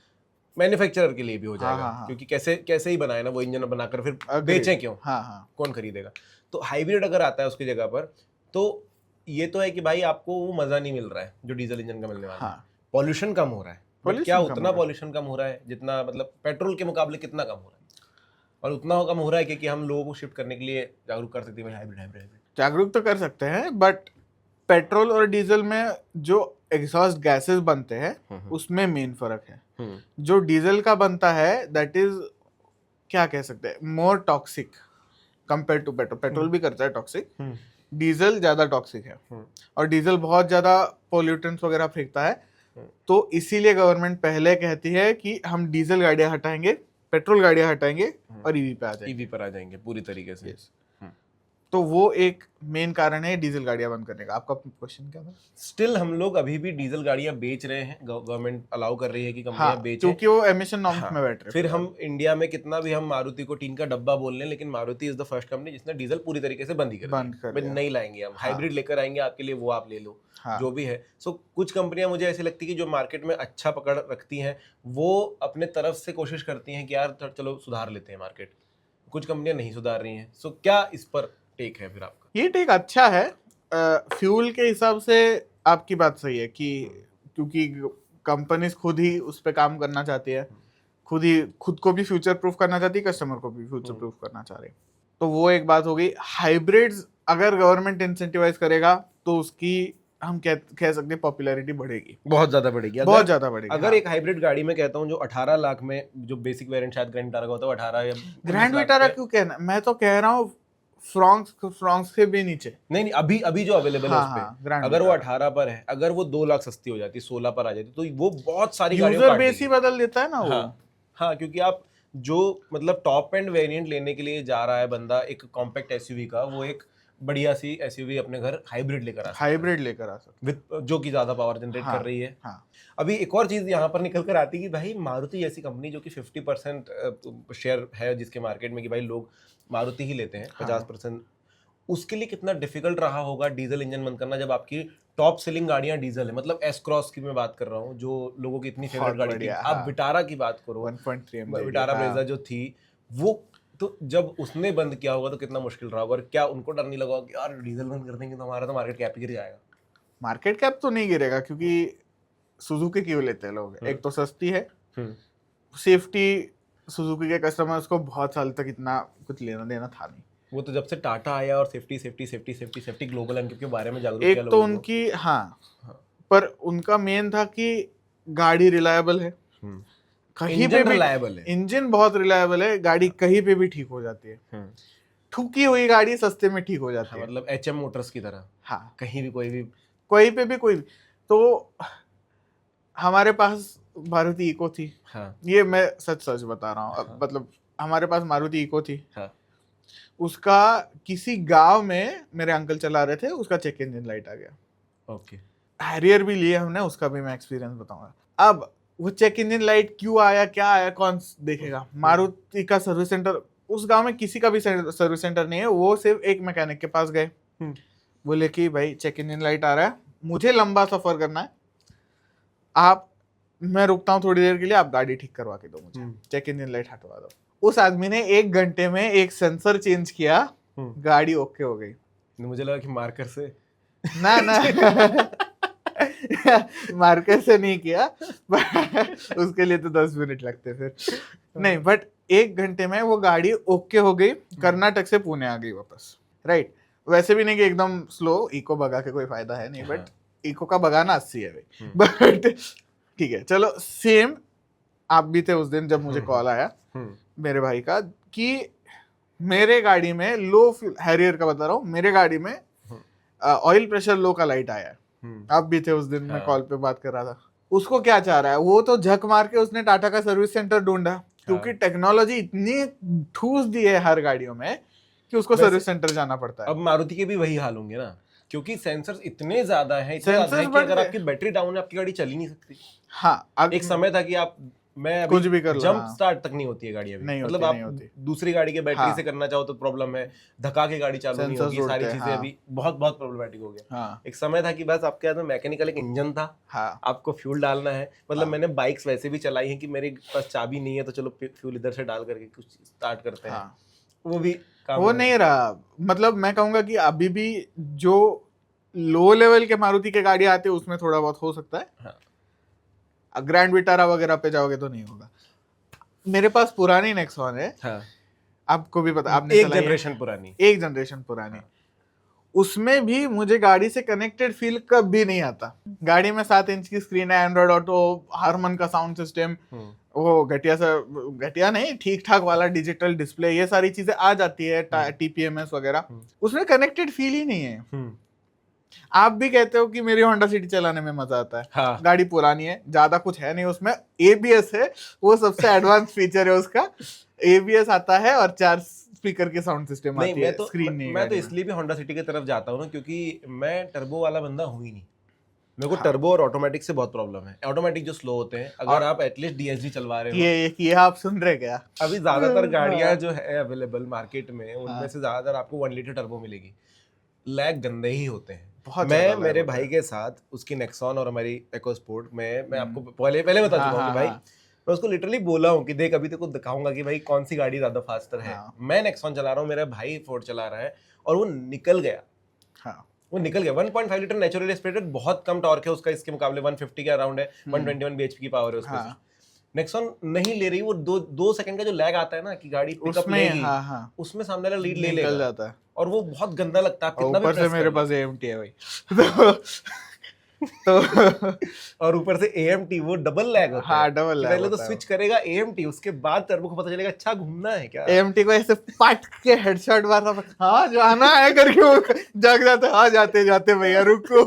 मैन्युफैक्चरर के लिए भी हो जाएगा, हाँ। क्योंकि कैसे ही बनाए ना वो इंजन बनाकर फिर बेचें क्यों? हाँ। कौन खरीदेगा? तो हाइब्रिड अगर आता है उसकी जगह पर, तो ये तो है कि भाई आपको वो मजा नहीं मिल रहा है जो डीजल इंजन का मिलने वाला है। पॉल्यूशन कम हो रहा है, बट क्या उतना पॉल्यूशन कम हो रहा है जितना, मतलब पेट्रोल के मुकाबले कितना कम हो रहा है? और उतना कम हो रहा है कि हम लोगों को शिफ्ट करने के लिए जागरूक कर सकते हैं, हाइब्रिड। जागरूक तो कर सकते हैं, बट पेट्रोल और डीजल में जो एग्जॉस्ट गैसेस बनते हैं उसमें मेन फर्क है। जो डीजल का बनता है, दैट इज, क्या कह सकते हैं, more toxic compare to petrol. Petrol भी करता है टॉक्सिक, डीजल ज्यादा टॉक्सिक है, और डीजल बहुत ज्यादा पोल्यूटेंट्स वगैरह फेंकता है। तो इसीलिए गवर्नमेंट पहले कहती है कि हम डीजल गाड़ियां हटाएंगे, पेट्रोल गाड़ियां हटाएंगे, और ईवी पे आ जाएंगे, ईवी पर आ जाएंगे पूरी तरीके से। तो वो एक मेन कारण है डीजल गाड़ियां बंद करने का। आपका क्वेश्चन क्या था? स्टिल हम लोग अभी भी डीजल गाड़ियां बेच रहे हैं, गवर्नमेंट अलाउ कर रही है कि कंपनियां बेचें, क्योंकि वो एमिशन नॉर्म्स में बैठ रहे हैं। फिर हम इंडिया में कितना भी हम मारुति को टीन का डब्बा बोल लें, लेकिन Maruti is the first company जिसने डीजल पूरी तरीके से बंद ही कर दिया। नहीं लाएंगे हम, हाइब्रिड लेकर आएंगे आपके लिए, वो आप ले लो, जो भी है। सो कुछ कंपनियां मुझे ऐसी लगती है कि जो मार्केट में अच्छा पकड़ रखती हैं, वो अपने तरफ से कोशिश करती हैं कि यार चलो सुधार लेते हैं मार्केट। कुछ कंपनियां नहीं सुधार रही हैं। सो क्या इस पर टेक है फिर आपका? ये टेक अच्छा है। फ्यूल के हिसाब से आपकी बात सही है कि क्योंकि कंपनीज खुद ही उस पे काम करना चाहती है, खुद को भी फ्यूचर प्रूफ करना चाहती है, कस्टमर को भी फ्यूचर प्रूफ करना चाह रही है। तो वो एक बात हो गई। हाइब्रिड्स अगर गवर्नमेंट इंसेंटिवाइज करेगा तो उसकी हम कह सकते हैं पॉपुलैरिटी बढ़ेगी, बहुत ज्यादा बढ़ेगी, बहुत ज्यादा बढ़ेगी। अगर एक हाइब्रिड गाड़ी में कहता हूँ जो 18 लाख में, जो बेसिक वेरिएंट शायद ग्रैंड विटारा का होता है 18 या 19 ग्रैंड लाख विटारा पे- क्यों कहना, मैं तो कह रहा हूँ फ्रॉन्क्स से भी नीचे। नहीं, अभी जो अवेलेबल है हाँ उस पे, हाँ, ग्रैंड अगर वो विटारा 18 पर है, अगर वो 2 लाख सस्ती हो जाती, 16 पर आ जाती, तो वो बहुत सारी गाड़ियों को यूजर काट बेस ही देगी। बदल देता है ना वो। हाँ, क्योंकि आप जो मतलब टॉप एंड वेरिएंट लेने के लिए जा रहा है बंदा एक कॉम्पैक्ट एसयूवी का, वो एक बढ़िया सी एसयूवी अपने घर हाइब्रिड लेकर आ सकता है, हाइब्रिड लेकर आ सकते विद जो कि ज्यादा पावर जनरेट हाँ, कर रही है। हाँ। अभी एक और चीज यहाँ पर निकल कर आती है कि भाई मारुति जैसी कंपनी जो कि 50% शेयर है जिसके मार्केट में, कि भाई लोग मारुति ही लेते हैं, 50%, उसके लिए कितना डिफिकल्ट रहा होगा डीजल इंजन बंद करना, जब आपकी टॉप सेलिंग गाड़ियां डीजल है। मतलब एस क्रॉस की मैं बात कर रहा हूँ, जो लोगों की इतनी फेवरेट बहुत गाड़ी थी। बढ़िया, आप हाँ। विटारा की बात करो, 1.3 MJ विटारा हाँ। ब्रेजा जो थी वो, तो जब उसने बंद किया होगा तो कितना मुश्किल रहा होगा, और क्या उनको डर नहीं लगा होगा कि यार डीजल बंद कर देंगे तो हमारा तो मार्केट कैप गिर जाएगा। मार्केट कैप तो नहीं गिरेगा, क्योंकि सुजुकी क्यों लेते हैं लोग, एक तो सस्ती है, सेफ्टी, सुजुकी के कस्टमर्स को बहुत साल तक इतना कुछ लेना देना था नहीं। वो तो जब से टाटा आया और safety safety safety safety safety global एनके के बारे में जागरूक एक किया तो लोगों को। उनकी हाँ, हाँ। पर उनका मेन था कि गाड़ी रिलायबल है, कहीं पे इंजन भी रिलायबल है। इंजन बहुत रिलायबल है, गाड़ी कहीं पे भी ठीक हो जाती है। ठुकी हुई गाड़ी सस्ते में ठीक हो जाती हाँ, है, मतलब एचएम मोटर्स की तरह। हाँ, कहीं भी कोई भी कोई भी। तो हमारे पास मारुति इको थी, हाँ ये मैं सच बता रहा हूँ, हाँ। मतलब हमारे पास मारुति इको थी। हाँ उसका किसी गांव में मेरे अंकल चला रहे थे, उसका चेक इंजन लाइट आ गया। ओके। हैरियर भी लिए हमने, उसका भी मैं एक्सपीरियंस बताऊंगा। अब वो चेक इंजन लाइट क्यों आया, क्या आया, कौन देखेगा। मारुति का सर्विस सेंटर उस गांव में किसी का भी सर्विस सेंटर नहीं है, वो सिर्फ एक मैकेनिक के पास गए, बोले कि भाई चेक इंजन लाइट आ रहा है, मुझे लंबा सफर करना है, मैं रुकता हूँ थोड़ी देर के लिए, आप गाड़ी ठीक करवा के दो मुझे, चेक इंजन लाइट हटवा दो। उस आदमी ने 1 घंटे में एक सेंसर चेंज किया, गाड़ी ओके हो गई। मुझे लगा कि मार्कर से ना मार्कर से नहीं किया उसके लिए तो 10 मिनट लगते फिर नहीं, बट 1 घंटे में वो गाड़ी ओके हो गई, कर्नाटक से पुणे आ गई वापस। राइट, वैसे भी नहीं कि एकदम स्लो, इको भगा के कोई फायदा है नहीं, बट इको का भगाना 80 है भाई, बट ठीक है चलो। सेम आप भी थे उस दिन जब मुझे कॉल आया मेरे भाई का कि मेरे गाड़ी में लो फ्यूल, हैरियर का बता रहा हूँ, मेरे गाड़ी में ऑयल प्रेशर लो का लाइट आया है। आप भी थे उस दिन, मैं कॉल पे बात कर रहा था। उसको क्या चाह रहा है, वो तो झक मार के उसने टाटा का सर्विस सेंटर ढूंढा, क्योंकि टेक्नोलॉजी इतनी ठूस दी है हर गाड़ियों में कि उसको सर्विस सेंटर जाना पड़ता है। अब मारुति के भी वही हाल होंगे ना, क्योंकि सेंसर्स इतने ज्यादा हैं कि अगर आपकी बैटरी डाउन है आपकी गाड़ी चल ही नहीं सकती। हाँ, एक समय था कि आप मैं कुछ भी कर लो, जंप स्टार्ट तक नहीं होती है गाड़ी अभी, नहीं मतलब होती, आप नहीं होती। दूसरी गाड़ी के बैटरी से करना चाहो तो प्रॉब्लम है, धक्का के गाड़ी चालू नहीं होगी, सारी चीजें अभी बहुत प्रॉब्लमेटिक हो गया। एक समय था कि बस आपके हाथ में मैकेनिकल एक इंजन था, आपको फ्यूल डालना है। मतलब मैंने बाइक्स वैसे भी चलाई हैं कि मेरे पास चाबी नहीं है तो चलो फ्यूल इधर से डाल करके कुछ स्टार्ट करते हैं, वो भी वो नहीं रहा। मतलब मैं कहूंगा कि अभी भी जो लो लेवल के मारुति के गाड़ी आते हैं उसमें थोड़ा बहुत हो सकता है, ग्रैंड विटारा वगैरह पे जाओगे तो नहीं होगा। मेरे पास पुरानी नेक्सॉन है, आपको भी पता, आपने एक जनरेशन पुरानी, उसमें भी मुझे गाड़ी से कनेक्टेड फील कभी नहीं आता। गाड़ी में 7 इंच की स्क्रीन है, एंड्रॉइड ऑटो, हारमन का साउंड सिस्टम, वो घटिया नहीं, ठीक ठाक वाला डिजिटल डिस्प्ले, ये सारी चीजें आ जाती है, TPMS वगैरह, उसमें कनेक्टेड फील ही नहीं है। आप भी कहते हो कि मेरी होंडा सिटी चलाने में मजा आता है, गाड़ी पुरानी है, ज्यादा कुछ है नहीं उसमें, ABS है, वो सबसे एडवांस फीचर है उसका, ABS आता है और 4 स्पीकर के साउंड सिस्टम आती है, स्क्रीन नहीं। मैं तो इसलिए भी होंडा सिटी की तरफ जाता हूँ ना, क्योंकि मैं टर्बो वाला बंदा हूँ ही नहीं, मेरे को टर्बो और ऑटोमेटिक से बहुत प्रॉब्लम है। ऑटोमेटिक जो स्लो होते हैं, अगर आप एटलीस्ट DSG चलवा रहे हो, ये आप सुन रहे क्या, अभी ज्यादातर गाड़ियां जो है अवेलेबल मार्केट में, उनमें से ज्यादातर आपको 1 लीटर टर्बो मिलेगी, लैग गंदे ही होते हैं। मैं मेरे भाई के साथ उसकी नेक्सॉन और हमारी EcoSport में, मैं आपको पहले बता चुका हूँ कि भाई मैं उसको लिटरली बोला हूँ कि देख अभी तेरे को दिखाऊंगा कि भाई कौन सी गाड़ी ज्यादा फास्टर है। मैं नेक्सॉन चला रहा हूँ, मेरा भाई फोर्ड चला रहा है, और वो निकल गया। वो निकल गया। 1.5 लीटर नेचुरली एस्पिरेटेड, बहुत कम टॉर्क है उसका इसके मुकाबले, 150 के अराउंड है, 121 bhp की पावर है उसमें। हाँ। नेक्सॉन नहीं ले रही, वो 2 सेकंड का जो लैग आता है ना कि गाड़ी पिकअप उसमें लेगी, हाँ उसमें सामने वाला लीड ले निकल लेगा, जाता है। और वो बहुत गंदा लगता है, आप कितना भी ऊपर से press मेरे कर पास AMT है भाई तो लो। और ऊपर से AMT वो डबल लैग होता है। हाँ, डबल कि लैग पहले तो होता है स्विच करेगा AMT, उसके बाद टर्बो को पता चलेगा अच्छा घूमना है क्या। AMT को ऐसे पट के हेडशॉट मारना, हाँ जाना है करके वो जग जाते, हाँ जाते जाते भैया रुको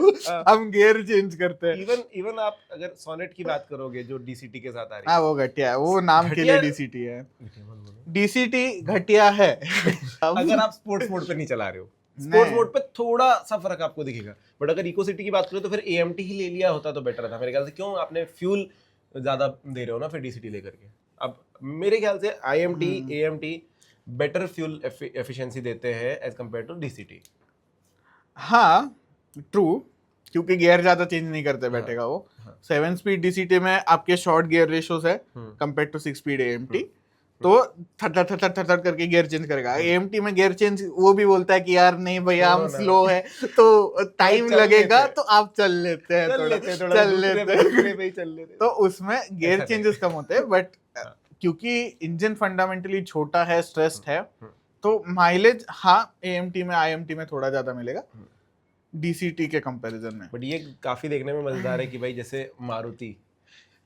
हम गियर चेंज करते हैं। इवन आप अगर सोनेट की बात करोगे जो DCT के साथ आ रही हाँ वो घटिया है, वो नाम के लिए घटिया- DCT है, है, DCT घटिया है अगर आप स्पोर्ट्स मोड पे नहीं चला रहे हो, नहीं। स्पोर्ट्स मोड पे थोड़ा सा फर्क आपको दिखेगा, बट अगर इको सिटी की बात करें तो फिर AMT ही ले लिया होता तो बेटर था मेरे ख्याल से। क्यों आपने फ्यूल ज्यादा दे रहे हो ना फिर DCT लेकर के। अब मेरे ख्याल से IMT AMT better fuel efficiency देते हैं एज कंपेयर टू DCT। हाँ ट्रू, क्योंकि गियर ज्यादा चेंज नहीं करते बैठेगा वो। हाँ। 7 स्पीड DCT में आपके शॉर्ट गियर रेशियोज है कंपेयर टू 6 स्पीड AMT, तो थर थर थर थर थर थर करके गियर चेंज करेगा। AMT में गियर चेंज वो भी बोलता है कि यार नहीं भैया हम स्लो है तो टाइम लगेगा, तो आप चल लेते हैं थोड़ा चल लेते हैं, तो उसमें गियर चेंजेस कम होते हैं। बट क्योंकि इंजन फंडामेंटली छोटा है, स्ट्रेस्ड है, तो माइलेज हाँ AMT में IMT में थोड़ा ज्यादा मिलेगा DCT के कंपैरिजन में। बट ये काफी देखने में मजेदार है कि भाई जैसे मारुति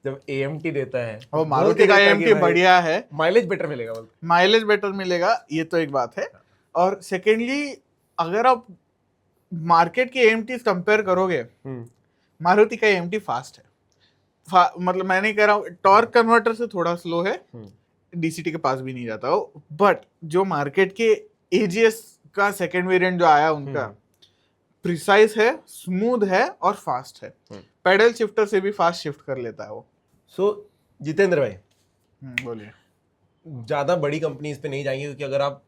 जब AMT देता है, और मारुति का AMT बढ़िया है, माइलेज बेटर मिलेगा, बोलते माइलेज बेटर मिलेगा, ये तो एक बात है। और सेकेंडली अगर आप मार्केट के AMT कंपेयर करोगे, मारुति का AMT फास्ट है, मतलब मैं नहीं कह रहा हूँ टॉर्क कन्वर्टर से थोड़ा स्लो है, DCT के पास भी नहीं जाता हो, बट जो मार्केट के AGS का सेकेंड वेरिएंट जो आया उनका प्रिसाइज है, स्मूथ है और फास्ट है, पेडल शिफ्टर से भी फास्ट शिफ्ट कर लेता है वो। सो जितेंद्र भाई बोलिए। ज़्यादा बड़ी कंपनीज पे नहीं जाएंगे, क्योंकि अगर आप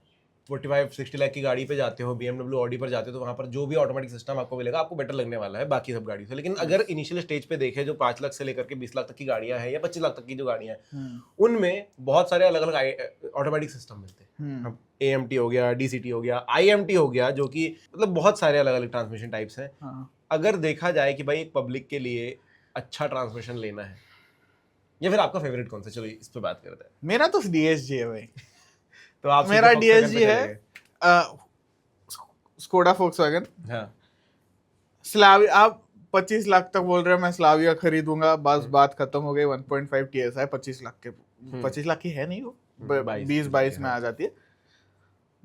45-60 लाख की गाड़ी पे जाते हो, BMW ऑडी पर जाते हो, तो वहाँ पर जो भी ऑटोमेटिक सिस्टम आपको मिलेगा आपको बेटर लगने वाला है बाकी सब गाड़ी से। लेकिन अगर इनिशियल स्टेज पे देखें, जो 5 लाख से लेकर के 20 लाख तक की गाड़ियाँ हैं या 25 लाख तक की जो गाड़ियाँ हैं, उनमें बहुत सारे अलग अलग ऑटोमेटिक सिस्टम मिलते हैं। AMT हो गया, DCT हो गया, IMT हो गया, जो कि मतलब बहुत सारे अलग अलग ट्रांसमिशन टाइप्स हैं। अगर देखा जाए कि भाई एक पब्लिक के लिए अच्छा ट्रांसमिशन लेना है, या फिर आपका फेवरेट कौन सा, चलो इस पे बात करते हैं। मेरा तो DSG है भाई तो आप मेरा सीधे Volkswagen DSG पे है, चले गए। Skoda Volkswagen। हाँ। स्लाविया आप 25 लाख तक बोल रहे हो, मैं स्लाविया खरीदूंगा, बस बात खत्म हो गई। 1.5 TSI 25 लाख के, 25 लाख की है नहीं वो, 20-22 में आ जाती है।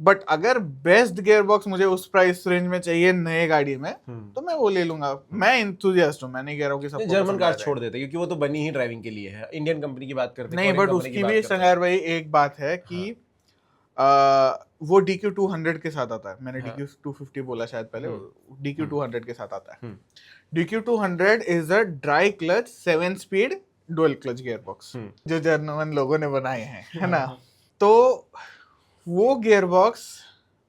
बट अगर बेस्ट गियर बॉक्स मुझे उस प्राइस रेंज में चाहिए नए गाड़ी में, तो मैं वो ले लूंगा। मैं इंथुजियास्ट हूँ, मैं नहीं कह रहा हूँ कि सबको जर्मन कार छोड़ देते क्योंकि वो तो बनी ही ड्राइविंग के लिए है। इंडियन कंपनी की बात करते हैं नहीं, बट उसकी भी संगार भाई एक बात है कि वो DQ200 के साथ आता है। मैंने DQ250 बोला शायद पहले, DQ200 के साथ आता है। DQ200 is a dry clutch 7 speed dual clutch gear box जो जर्मन लोगों ने बनाए हैं, है ना। तो वो गियर बॉक्स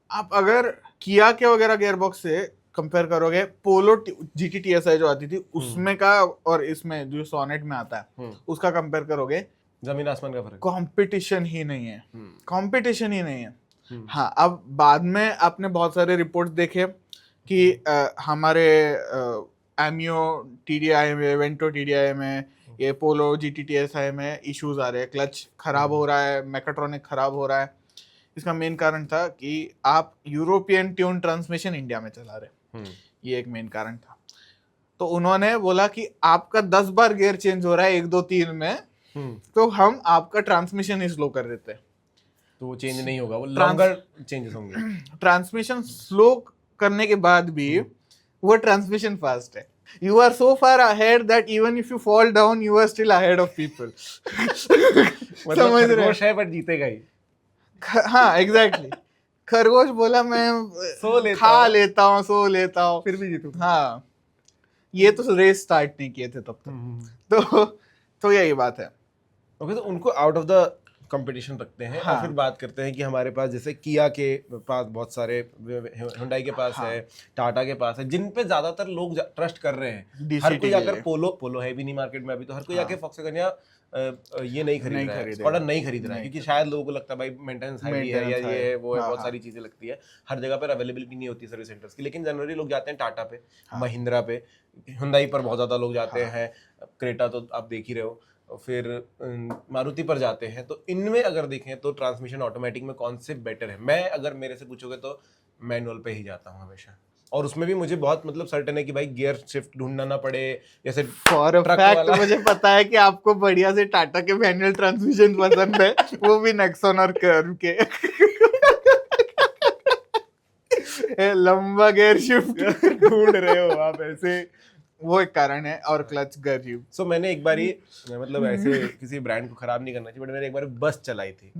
आप अगर किया के वगैरह गियर बॉक्स से कंपेयर करोगे, पोलो GT TSI जो आती थी उसमें का और इसमें जो सोनेट में आता है उसका कंपेयर करोगे, जमीन आसमान का फर्क। कंपटीशन ही नहीं है, कंपटीशन ही नहीं है। हाँ, अब बाद में आपने बहुत सारे रिपोर्ट्स देखे कि हमारे एमियो TDI में, वेंटो TDI में, ये पोलो GT TSI में इश्यूज आ रहे हैं, क्लच खराब हो रहा है, मैकाट्रॉनिक खराब हो रहा है। इसका मेन कारण था कि आप यूरोपियन ट्यून ट्रांसमिशन इंडिया में चला रहे, ये एक मेन कारण था। तो उन्होंने बोला कि आपका 10 बार गियर चेंज हो रहा है 1 2 3 में, तो हम आपका ट्रांसमिशन ही स्लो कर देते हैं। तो वो चेंज नहीं होगा, वो लॉन्गर चेंजेस होंगे। ट्रांसमिशन स्लो करने के बाद भी वो ट्रांसमिशन फास्ट है। You are so far ahead that even if you fall down, you are still ahead of people. समझ रहे हैं, पर जीतेगा ही। हाँ एग्जैक्टली खरगोश बोला मैं खा लेता हूँ, सो लेता हूँ, फिर भी जीतू। हाँ, ये तो रेस स्टार्ट नहीं किए थे तब तक। तो यही बात है। ओके, तो उनको आउट ऑफ द कंपटीशन रखते हैं। हाँ। और फिर बात करते हैं कि हमारे पास जैसे किया के पास बहुत सारे, हुंडई के पास है, टाटा के पास है, जिन पे ज्यादातर लोग ट्रस्ट कर रहे हैं। हर DCT कोई के आकर लिए। पोलो है भी नहीं मार्केट में अभी, तो हर कोई आके फॉक्सवैगन या ये नहीं खरीद रहा है, खरीदेगा। स्कॉडा नहीं खरीद रहा है, नहीं क्योंकि शायद लोगों को लगता है भाई मेंटेनेंस हाई है या ये है वो है, बहुत सारी चीजें लगती है, हर जगह पर अवेलेबिलिटी नहीं होती सर्विस सेंटर्स की। लेकिन जनरली लोग जाते हैं टाटा पे, महिंद्रा पे, हुंडई पर बहुत ज्यादा लोग जाते हैं, क्रेटा तो आप देख ही रहे हो, फिर मारुति पर जाते हैं। तो इनमें अगर देखें तो ट्रांसमिशन ऑटोमेटिक में कौन से बेटर है? मैं अगर मेरे से पूछोगे तो मैनुअल पे ही जाता हूँ हमेशा, और उसमें भी मुझे बहुत मतलब सर्टेन है कि भाई गियर शिफ्ट ढूंढना ना पड़े, जैसे फॉर अ फैक्ट मुझे पता है कि आपको बढ़िया से टाटा के मैनुअल ट्रांसमिशन पसंद है, वो भी नेक्सॉन और कर्व के। लंबा गियर शिफ्ट ढूंढ रहे हो आप ऐसे, वो एक कारण है, और क्लच गर्व। सो मैंने एक बारी, मतलब ऐसे किसी ब्रांड को खराब नहीं करना चाहिए, बट मैंने एक बार बस चलाई थी।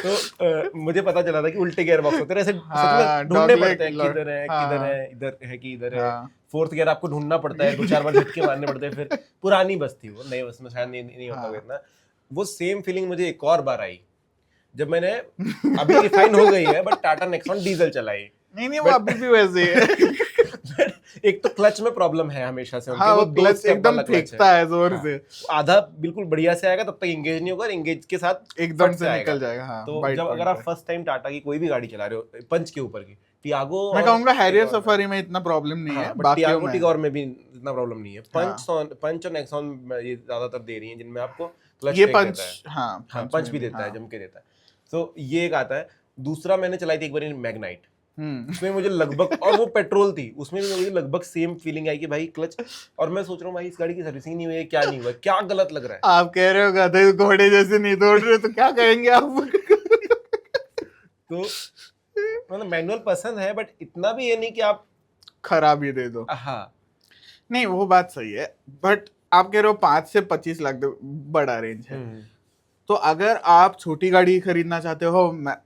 तो मुझे पता चला था कि उल्टे गियर बॉक्स होते हैं, ऐसे सच में ढूंढने पड़ते हैं, किधर है किधर है, इधर है कि इधर है, फोर्थ गियर आपको ढूंढना पड़ता है, 2-4 बार झटके मारने पड़ते हैं। फिर पुरानी बस थी वो, नई बस में शायद नहीं होता होगा इतना। वो सेम फीलिंग मुझे एक और बार आई जब मैंने, अभी रिफाइन हो गई है, बट टाटा नेक्सॉन डीजल चलाई। नहीं वो अभी भी वैसे ही है। एक तो क्लच में प्रॉब्लम है हमेशा से उनके, हाँ, वो क्लच एकदम फेंकता है जोर से, आधा बिल्कुल बढ़िया से आएगा, तब तक एंगेज नहीं होगा, इंगेज के साथ एकदम से निकल जाएगा। हाँ, तो जब अगर आप फर्स्ट टाइम टाटा की कोई भी गाड़ी चला रहे हो, पंच के ऊपर की, टियागो, मैं कहूंगा हैरियर सफारी में इतना प्रॉब्लम नहीं है, टियागो टिगोर में भी इतना प्रॉब्लम नहीं है। पंच और नेक्सॉन ये ज्यादातर दे रही है, जिनमें आपको क्लच ये पंच, हाँ पंच भी देता है, जम के देता है। तो ये एक आता है। दूसरा मैंने चलाई थी एक बार मैग्नाइट, उसमें मुझे लगभग, और वो पेट्रोल थी, उसमें भी मुझे लगभग सेम फीलिंग आई कि भाई क्लच, और मैं सोच रहा हूँ भाई इस गाड़ी की सर्विसिंग नहीं हुई है, क्या नहीं हुआ, क्या गलत लग रहा है। आप कह रहे हो गधे घोड़े जैसे नहीं दौड़ रहे, तो क्या कहेंगे आप? तो मतलब मैनुअल पसंद है, बट इतना भी ये नहीं कि आप खराब ही दे दो। हाँ, नहीं वो बात सही है, बट आप कह रहे हो 5 से 25 लाख बड़ा रेंज है, तो अगर आप छोटी गाड़ी खरीदना चाहते हो,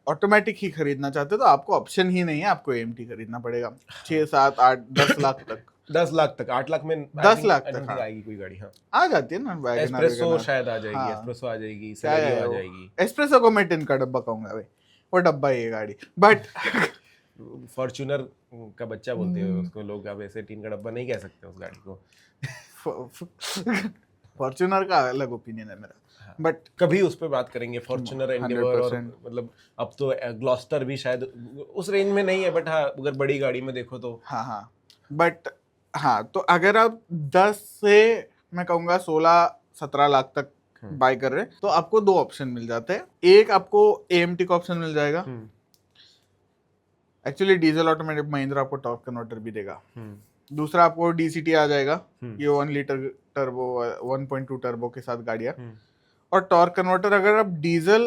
ऑटोमेटिक ही खरीदना चाहते हो, तो आपको ऑप्शन ही नहीं है, आपको AMT खरीदना पड़ेगा। 6, 7, 8, 10 लाख तक, 10 लाख तक, 8 लाख में 10 लाख तक आएगी कोई गाड़ी। हाँ, आ जाती है ना, एस्प्रेसो शायद आ जाएगी, एस्प्रेसो आ जाएगी, सेलेरियो आ जाएगी। एस्प्रेसो को मैं 10 का डब्बा कहूंगा भाई, वो डब्बा ही है गाड़ी, बट फॉर्च्यूनर का बच्चा बोलते हैं उसको लोग, अब ऐसे 3 का डब्बा नहीं कह सकते उस गाड़ी को। फॉर्च्यूनर का अलग ओपिनियन है मेरा, बट कभी उस पर बात करेंगे, फॉर्च्यूनर, एंडेवर, और मतलब अब तो ग्लॉस्टर भी शायद उस रेंज में नहीं है, बट हाँ अगर बड़ी गाड़ी में देखो तो हाँ, बट हाँ, तो अगर आप 10 से मैं कहूँगा 16-17 लाख तक बाय कर रहे हैं, तो आपको 2 ऑप्शन मिल जाते हैं। एक आपको AMT का ऑप्शन मिल जाएगा, एक्चुअली डीजल ऑटोमेटिक महिंद्रा आपको टॉर्क कन्वर्टर भी देगा। दूसरा आपको DCT आ जाएगा, ये 1 लीटर टर्बो 1.2 टर्बो के साथ गाड़ियाँ, और टॉर्क कन्वर्टर अगर आप डीजल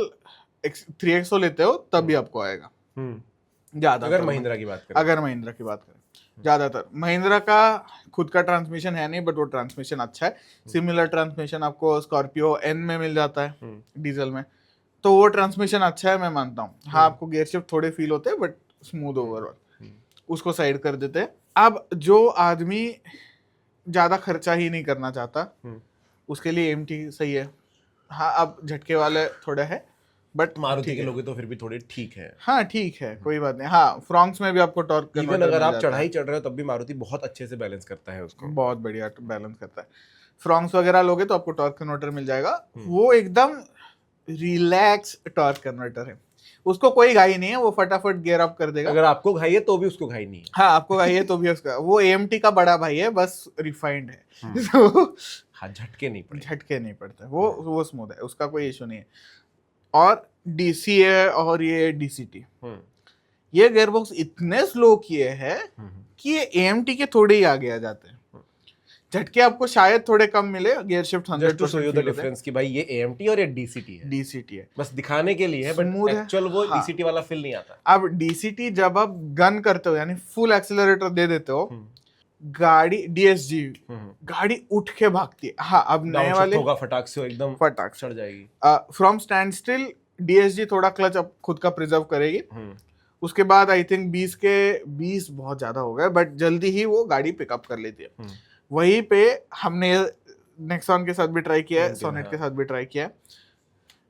3XO लेते हो तब भी आपको आएगा ज्यादा, अगर महिंद्रा की बात करें। ज्यादातर महिंद्रा का खुद का ट्रांसमिशन है नहीं, बट वो ट्रांसमिशन अच्छा है। सिमिलर ट्रांसमिशन आपको स्कॉर्पियो N में मिल जाता है डीजल में, तो वो ट्रांसमिशन अच्छा है, मैं मानता हूँ। हाँ, आपको गियर शिफ्ट थोड़े फील होते हैं, बट स्मूथ ओवरऑल, उसको साइड कर देते हैं। अब जो आदमी ज्यादा खर्चा ही नहीं करना चाहता, उसके लिए AMT सही है। हाँ, अब झटके वाले थोड़े है, बट मारुति के लोग तो फिर भी थोड़े ठीक है। हाँ ठीक है, कोई बात नहीं। हाँ, फ्रॉन्क्स में भी आपको टॉर्क, इवन अगर आप चढ़ाई चढ़ रहे हो तब भी मारुति बहुत अच्छे से बैलेंस करता है उसको, बहुत बढ़िया बैलेंस करता है। फ्रॉन्क्स वगैरह लोगे तो आपको टॉर्क कन्वर्टर मिल जाएगा, वो एकदम रिलैक्स टॉर्क कन्वर्टर है, उसको कोई घाई नहीं है, वो फटाफट गियर अप कर देगा। अगर आपको घाई है तो भी उसको घाई नहीं है। हाँ, आपको घाई है तो भी उसका, वो AMT का बड़ा भाई है, बस रिफाइंड है। हाँ, झटके नहीं पड़ते, वो स्मूथ है, उसका कोई इशू नहीं है। और DC है और ये DCT, ये गियरबॉक्स इतने स्लो किए हैं कि ये AMT के थोड़े ही आगे आ जाते हैं। झटके आपको शायद थोड़े कम मिले, गियर शिफ्ट 100% डिफरेंस कि भाई ये AMT और ये DCT है, बस दिखाने के लिए है, बट एक्चुअल वो DCT वाला फील नहीं आता। अब DCT जब आप गन करते हो, यानी फुल एक्सीलरेटर दे देते हो, गाड़ी DSG गाड़ी उठ के भागती है। हाँ, अब नए वाले होगा फटाक से, एकदम फटाक चढ़ जाएगी। फ्रॉम स्टैंड स्टिल DSG थोड़ा क्लच अब खुद का प्रिजर्व करेगी, उसके बाद आई थिंक 20 बहुत ज्यादा हो गए, बट जल्दी ही वो गाड़ी पिकअप कर लेती है। वहीं पे हमने नेक्सॉन के साथ भी ट्राई किया है, उनके, सोनेट हाँ। के साथ भी ट्राई किया है।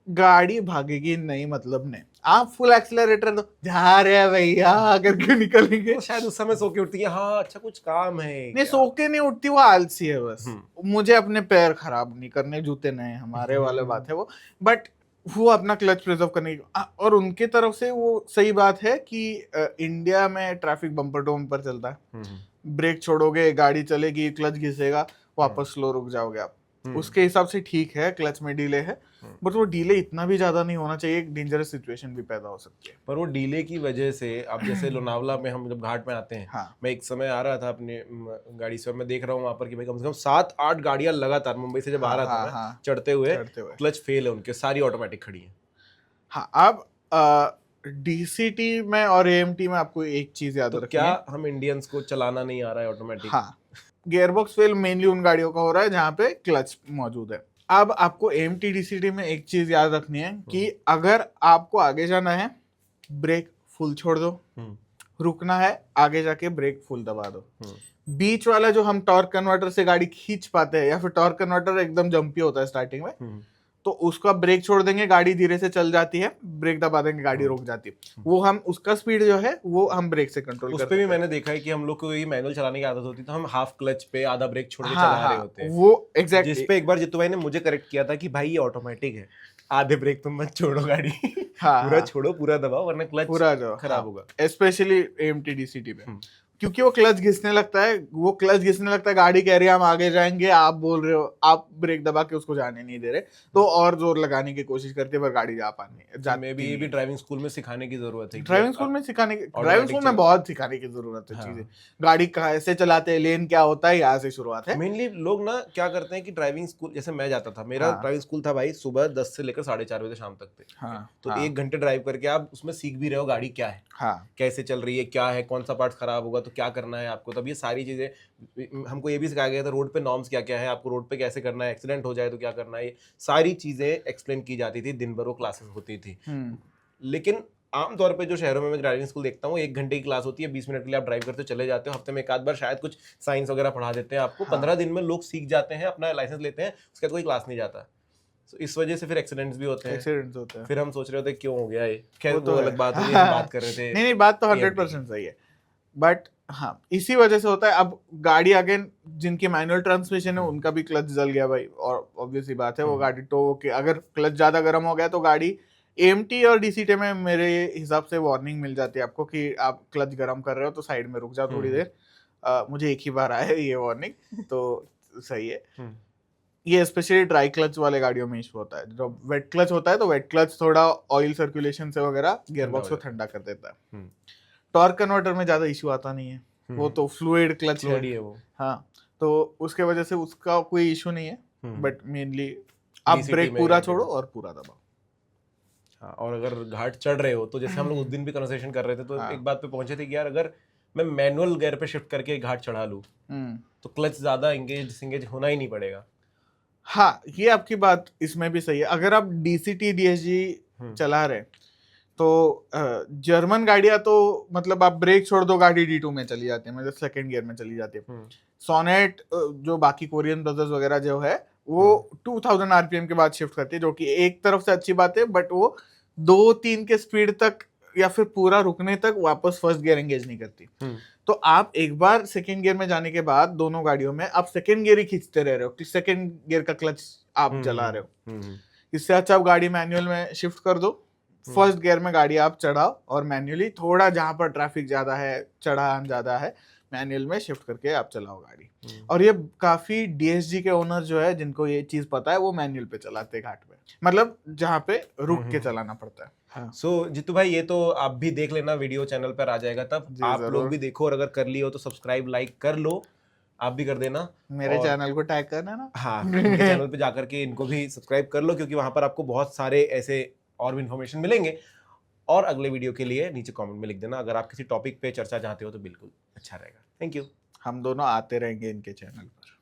गाड़ी भागेगी नहीं, मतलब नहीं। आप फुल एक्सीलरेटर दो, जा रहे हैं भैया करके निकलेंगे। वो शायद उस समय सो के उठती है, हाँ अच्छा कुछ काम है नहीं, क्या? सो के नहीं उठती, वो आलसी है बस। हम्म। मुझे अपने पैर खराब नहीं करने, जूते नए हमारे वाले बात है वो, बट वो अपना क्लच प्रिजर्व करने की और उनके तरफ से वो सही बात है कि इंडिया में ट्रैफिक बम्पर टू बम्पर चलता है। ब्रेक छोड़ोगे गाड़ी चलेगी, क्लच घिसेगा, वापस स्लो रुक जाओगे आप। उसके हिसाब से ठीक है, क्लच में डिले है, बट वो डिले इतना भी ज्यादा नहीं होना चाहिए, एक डेंजरस सिचुएशन भी पैदा हो सकती है। पर वो डीले की वजह से अब जैसे लोनावला में हम जब घाट में आते हैं, हाँ। मैं एक समय आ रहा था अपने गाड़ी से और मैं देख रहा हूँ वहां पर कि भाई कम से कम 7-8 गाड़ियां लगातार मुंबई से जब आ रहा था मैं हाँ, चढ़ते हुए चढ़ते हुए। क्लच फेल है उनके, सारी ऑटोमेटिक खड़ी है। हाँ, अब डीसीटी में और एएमटी में आपको एक चीज याद तो रखनी क्या है। हम इंडियंस को चलाना नहीं आ रहा है ऑटोमेटिक? हाँ, गियरबॉक्स फेल मेनली उन गाड़ियों का हो रहा है जहाँ पे क्लच मौजूद है। अब आपको एएमटी डीसीटी में एक चीज याद रखनी है कि अगर आपको आगे जाना है, ब्रेक फुल छोड़ दो, रुकना है आगे जाके ब्रेक फुल दबा दो। बीच वाला जो हम टॉर्क कन्वर्टर से गाड़ी खींच पाते हैं, या फिर टॉर्क कन्वर्टर एकदम जंपी होता है स्टार्टिंग में, तो उसका ब्रेक छोड़ देंगे, गाड़ी धीरे से चल जाती है, ब्रेक दबा देंगे, गाड़ी रुक जाती है। वो हम उसका स्पीड जो है वो हम ब्रेक से कंट्रोल उस कर पे भी सकते हैं। मैंने देखा है कि हम लोग को ये मैनुअल चलाने की आदत होती है तो हम हाफ क्लच पे आधा ब्रेक छोड़ के हाँ, चला रहे हाँ, होते हैं। वो एग्जैक्टली जिस पे एक बार जितू भाई ने मुझे करेक्ट किया था कि भाई ये ऑटोमेटिक है, आधे ब्रेक पे मत छोड़ो गाड़ी, हाँ, पूरा हाँ, छोड़ो, पूरा दबाओ, वरना क्लच पूरा जो खराब होगा। स्पेशली एएमटी डीसीटी पे, क्योंकि वो क्लच घिसने लगता है, गाड़ी कह रही है हम आगे जाएंगे, आप बोल रहे हो, आप ब्रेक दबा के उसको जाने नहीं दे रहे, तो और जोर लगाने की कोशिश करती है पर गाड़ी जा पानी मे बी ये भी ड्राइविंग स्कूल में सिखाने की जरूरत है। ड्राइविंग स्कूल में बहुत सिखाने की जरूरत है चीजें। गाड़ी कैसे चलाते हैं, लेन क्या होता है, यहाँ से शुरुआत है। मेनली लोग ना क्या करते हैं कि ड्राइविंग स्कूल, जैसे मैं जाता था, मेरा ड्राइविंग स्कूल था भाई सुबह 10 से लेकर 4:30 बजे शाम तक थे। तो 1 घंटे ड्राइव करके आप उसमें सीख भी रहे हो गाड़ी क्या है, कैसे चल रही है, क्या है, कौन सा पार्ट खराब होगा तो क्या करना है आपको। तब ये सारी चीजें हमको ये भी सिखाया गया था, रोड पे नॉर्म्स क्या क्या है, आपको रोड पे कैसे करना है, एक्सीडेंट हो जाए तो क्या करना है, ये सारी चीजें एक्सप्लेन की जाती थी, दिन भर वो क्लासेस होती थी। लेकिन आमतौर पे जो शहरों में मैं ड्राइविंग स्कूल देखता हूँ, 1 घंटे की क्लास होती है, 20 मिनट के लिए आप ड्राइव करते चले जाते हो, हफ्ते में एक आध बार शायद कुछ साइंस वगैरह पढ़ा देते हैं आपको। 15 दिन में लोग सीख जाते हैं, अपना लाइसेंस लेते हैं, उसके बाद कोई क्लास नहीं जाता। तो इस वजह से फिर एक्सीडेंट्स भी होते हैं। फिर हम सोच रहे होते क्यों हो गया ये, खैर वो अलग बात है, हम बात कर रहे थे। नहीं, बात तो 100% सही है, बट हाँ इसी वजह से होता है। अब गाड़ी अगेन जिनकी मैनुअल ट्रांसमिशन है उनका भी क्लच जल गया भाई, और ऑब्वियसली बात है वो गाड़ी टो के, अगर क्लच ज्यादा गर्म हो गया तो गाड़ी, एएमटी और डीसीटी में मेरे हिसाब से वार्निंग मिल जाती है आपको कि आप क्लच गर्म कर रहे हो तो साइड में रुक जाओ थोड़ी देर। मुझे एक ही बार आया है ये वार्निंग, तो सही है। ये स्पेशली ड्राई क्लच वाले गाड़ियों में इशू होता है। जब वेट क्लच होता है तो वेट क्लच थोड़ा ऑयल सर्कुलेशन से वगैरह गियरबॉक्स को ठंडा कर देता है। टॉर्क कन्वर्टर में ज्यादा इशू आता नहीं है, वो तो फ्लूइड क्लच है वो। हाँ, तो उसके वजह से उसका कोई इशू नहीं है, बट मेनली आप ब्रेक पूरा छोड़ो और पूरा दबाओ। हाँ, और अगर घाट चढ़ रहे हो तो जैसे हम लोग उस दिन भी कन्वर्सेशन कर रहे थे तो एक बात पे पहुंचे थे कि यार अगर मैं मैनुअल गियर पे शिफ्ट करके घाट चढ़ा लूं तो क्लच ज्यादा इंगेज होना ही नहीं पड़ेगा। हाँ, ये आपकी बात इसमें भी सही है। अगर आप डीसीटी डीएसजी चला रहे तो जर्मन गाड़ियां तो मतलब आप ब्रेक छोड़ दो गाड़ी D2 में चली जाती है, मतलब सेकंड गियर में चली जाती है। सोनेट जो बाकी कोरियन ब्रदर्स वगैरह जो है वो 2000 आरपीएम के बाद शिफ्ट करती है, जो कि एक तरफ से अच्छी बात है, बट वो 2-3 के स्पीड तक या फिर पूरा रुकने तक वापस फर्स्ट गियर एंगेज नहीं करती। तो आप एक बार सेकंड गियर में जाने के बाद दोनों गाड़ियों में आप सेकंड गियर ही खींचते रह रहे हो कि सेकंड गियर का क्लच आप जला रहे हो। इससे अच्छा आप गाड़ी मैनुअल में शिफ्ट कर दो, फर्स्ट गियर में गाड़ी आप चढ़ाओ और मैन्युअली थोड़ा जहां पर ट्रैफिक ज्यादा है, चढ़ान ज्यादा है, मैनुअल में शिफ्ट करके आप चलाओ गाड़ी। और ये काफी डीएसजी के ओनर जो है जिनको ये चीज पता है वो मैनुअल पे चलाते हैं घाट पे, मतलब जहाँ पे रुक के चलाना पड़ता है। हाँ। सो जितू भाई ये तो आप भी देख लेना, वीडियो चैनल पर आ जाएगा, तब आप लोग भी देखो, और अगर कर लिए हो तो सब्सक्राइब लाइक कर लो, आप भी कर देना, मेरे चैनल को टैग करना ना। हाँ, इनके चैनल पे जाकर के इनको भी सब्सक्राइब कर लो, क्योंकि वहां पर आपको बहुत सारे ऐसे और भी इन्फॉर्मेशन मिलेंगे। और अगले वीडियो के लिए नीचे कमेंट में लिख देना अगर आप किसी टॉपिक पे चर्चा चाहते हो तो बिल्कुल अच्छा रहेगा। Thank you. हम दोनों आते रहेंगे इनके चैनल पर।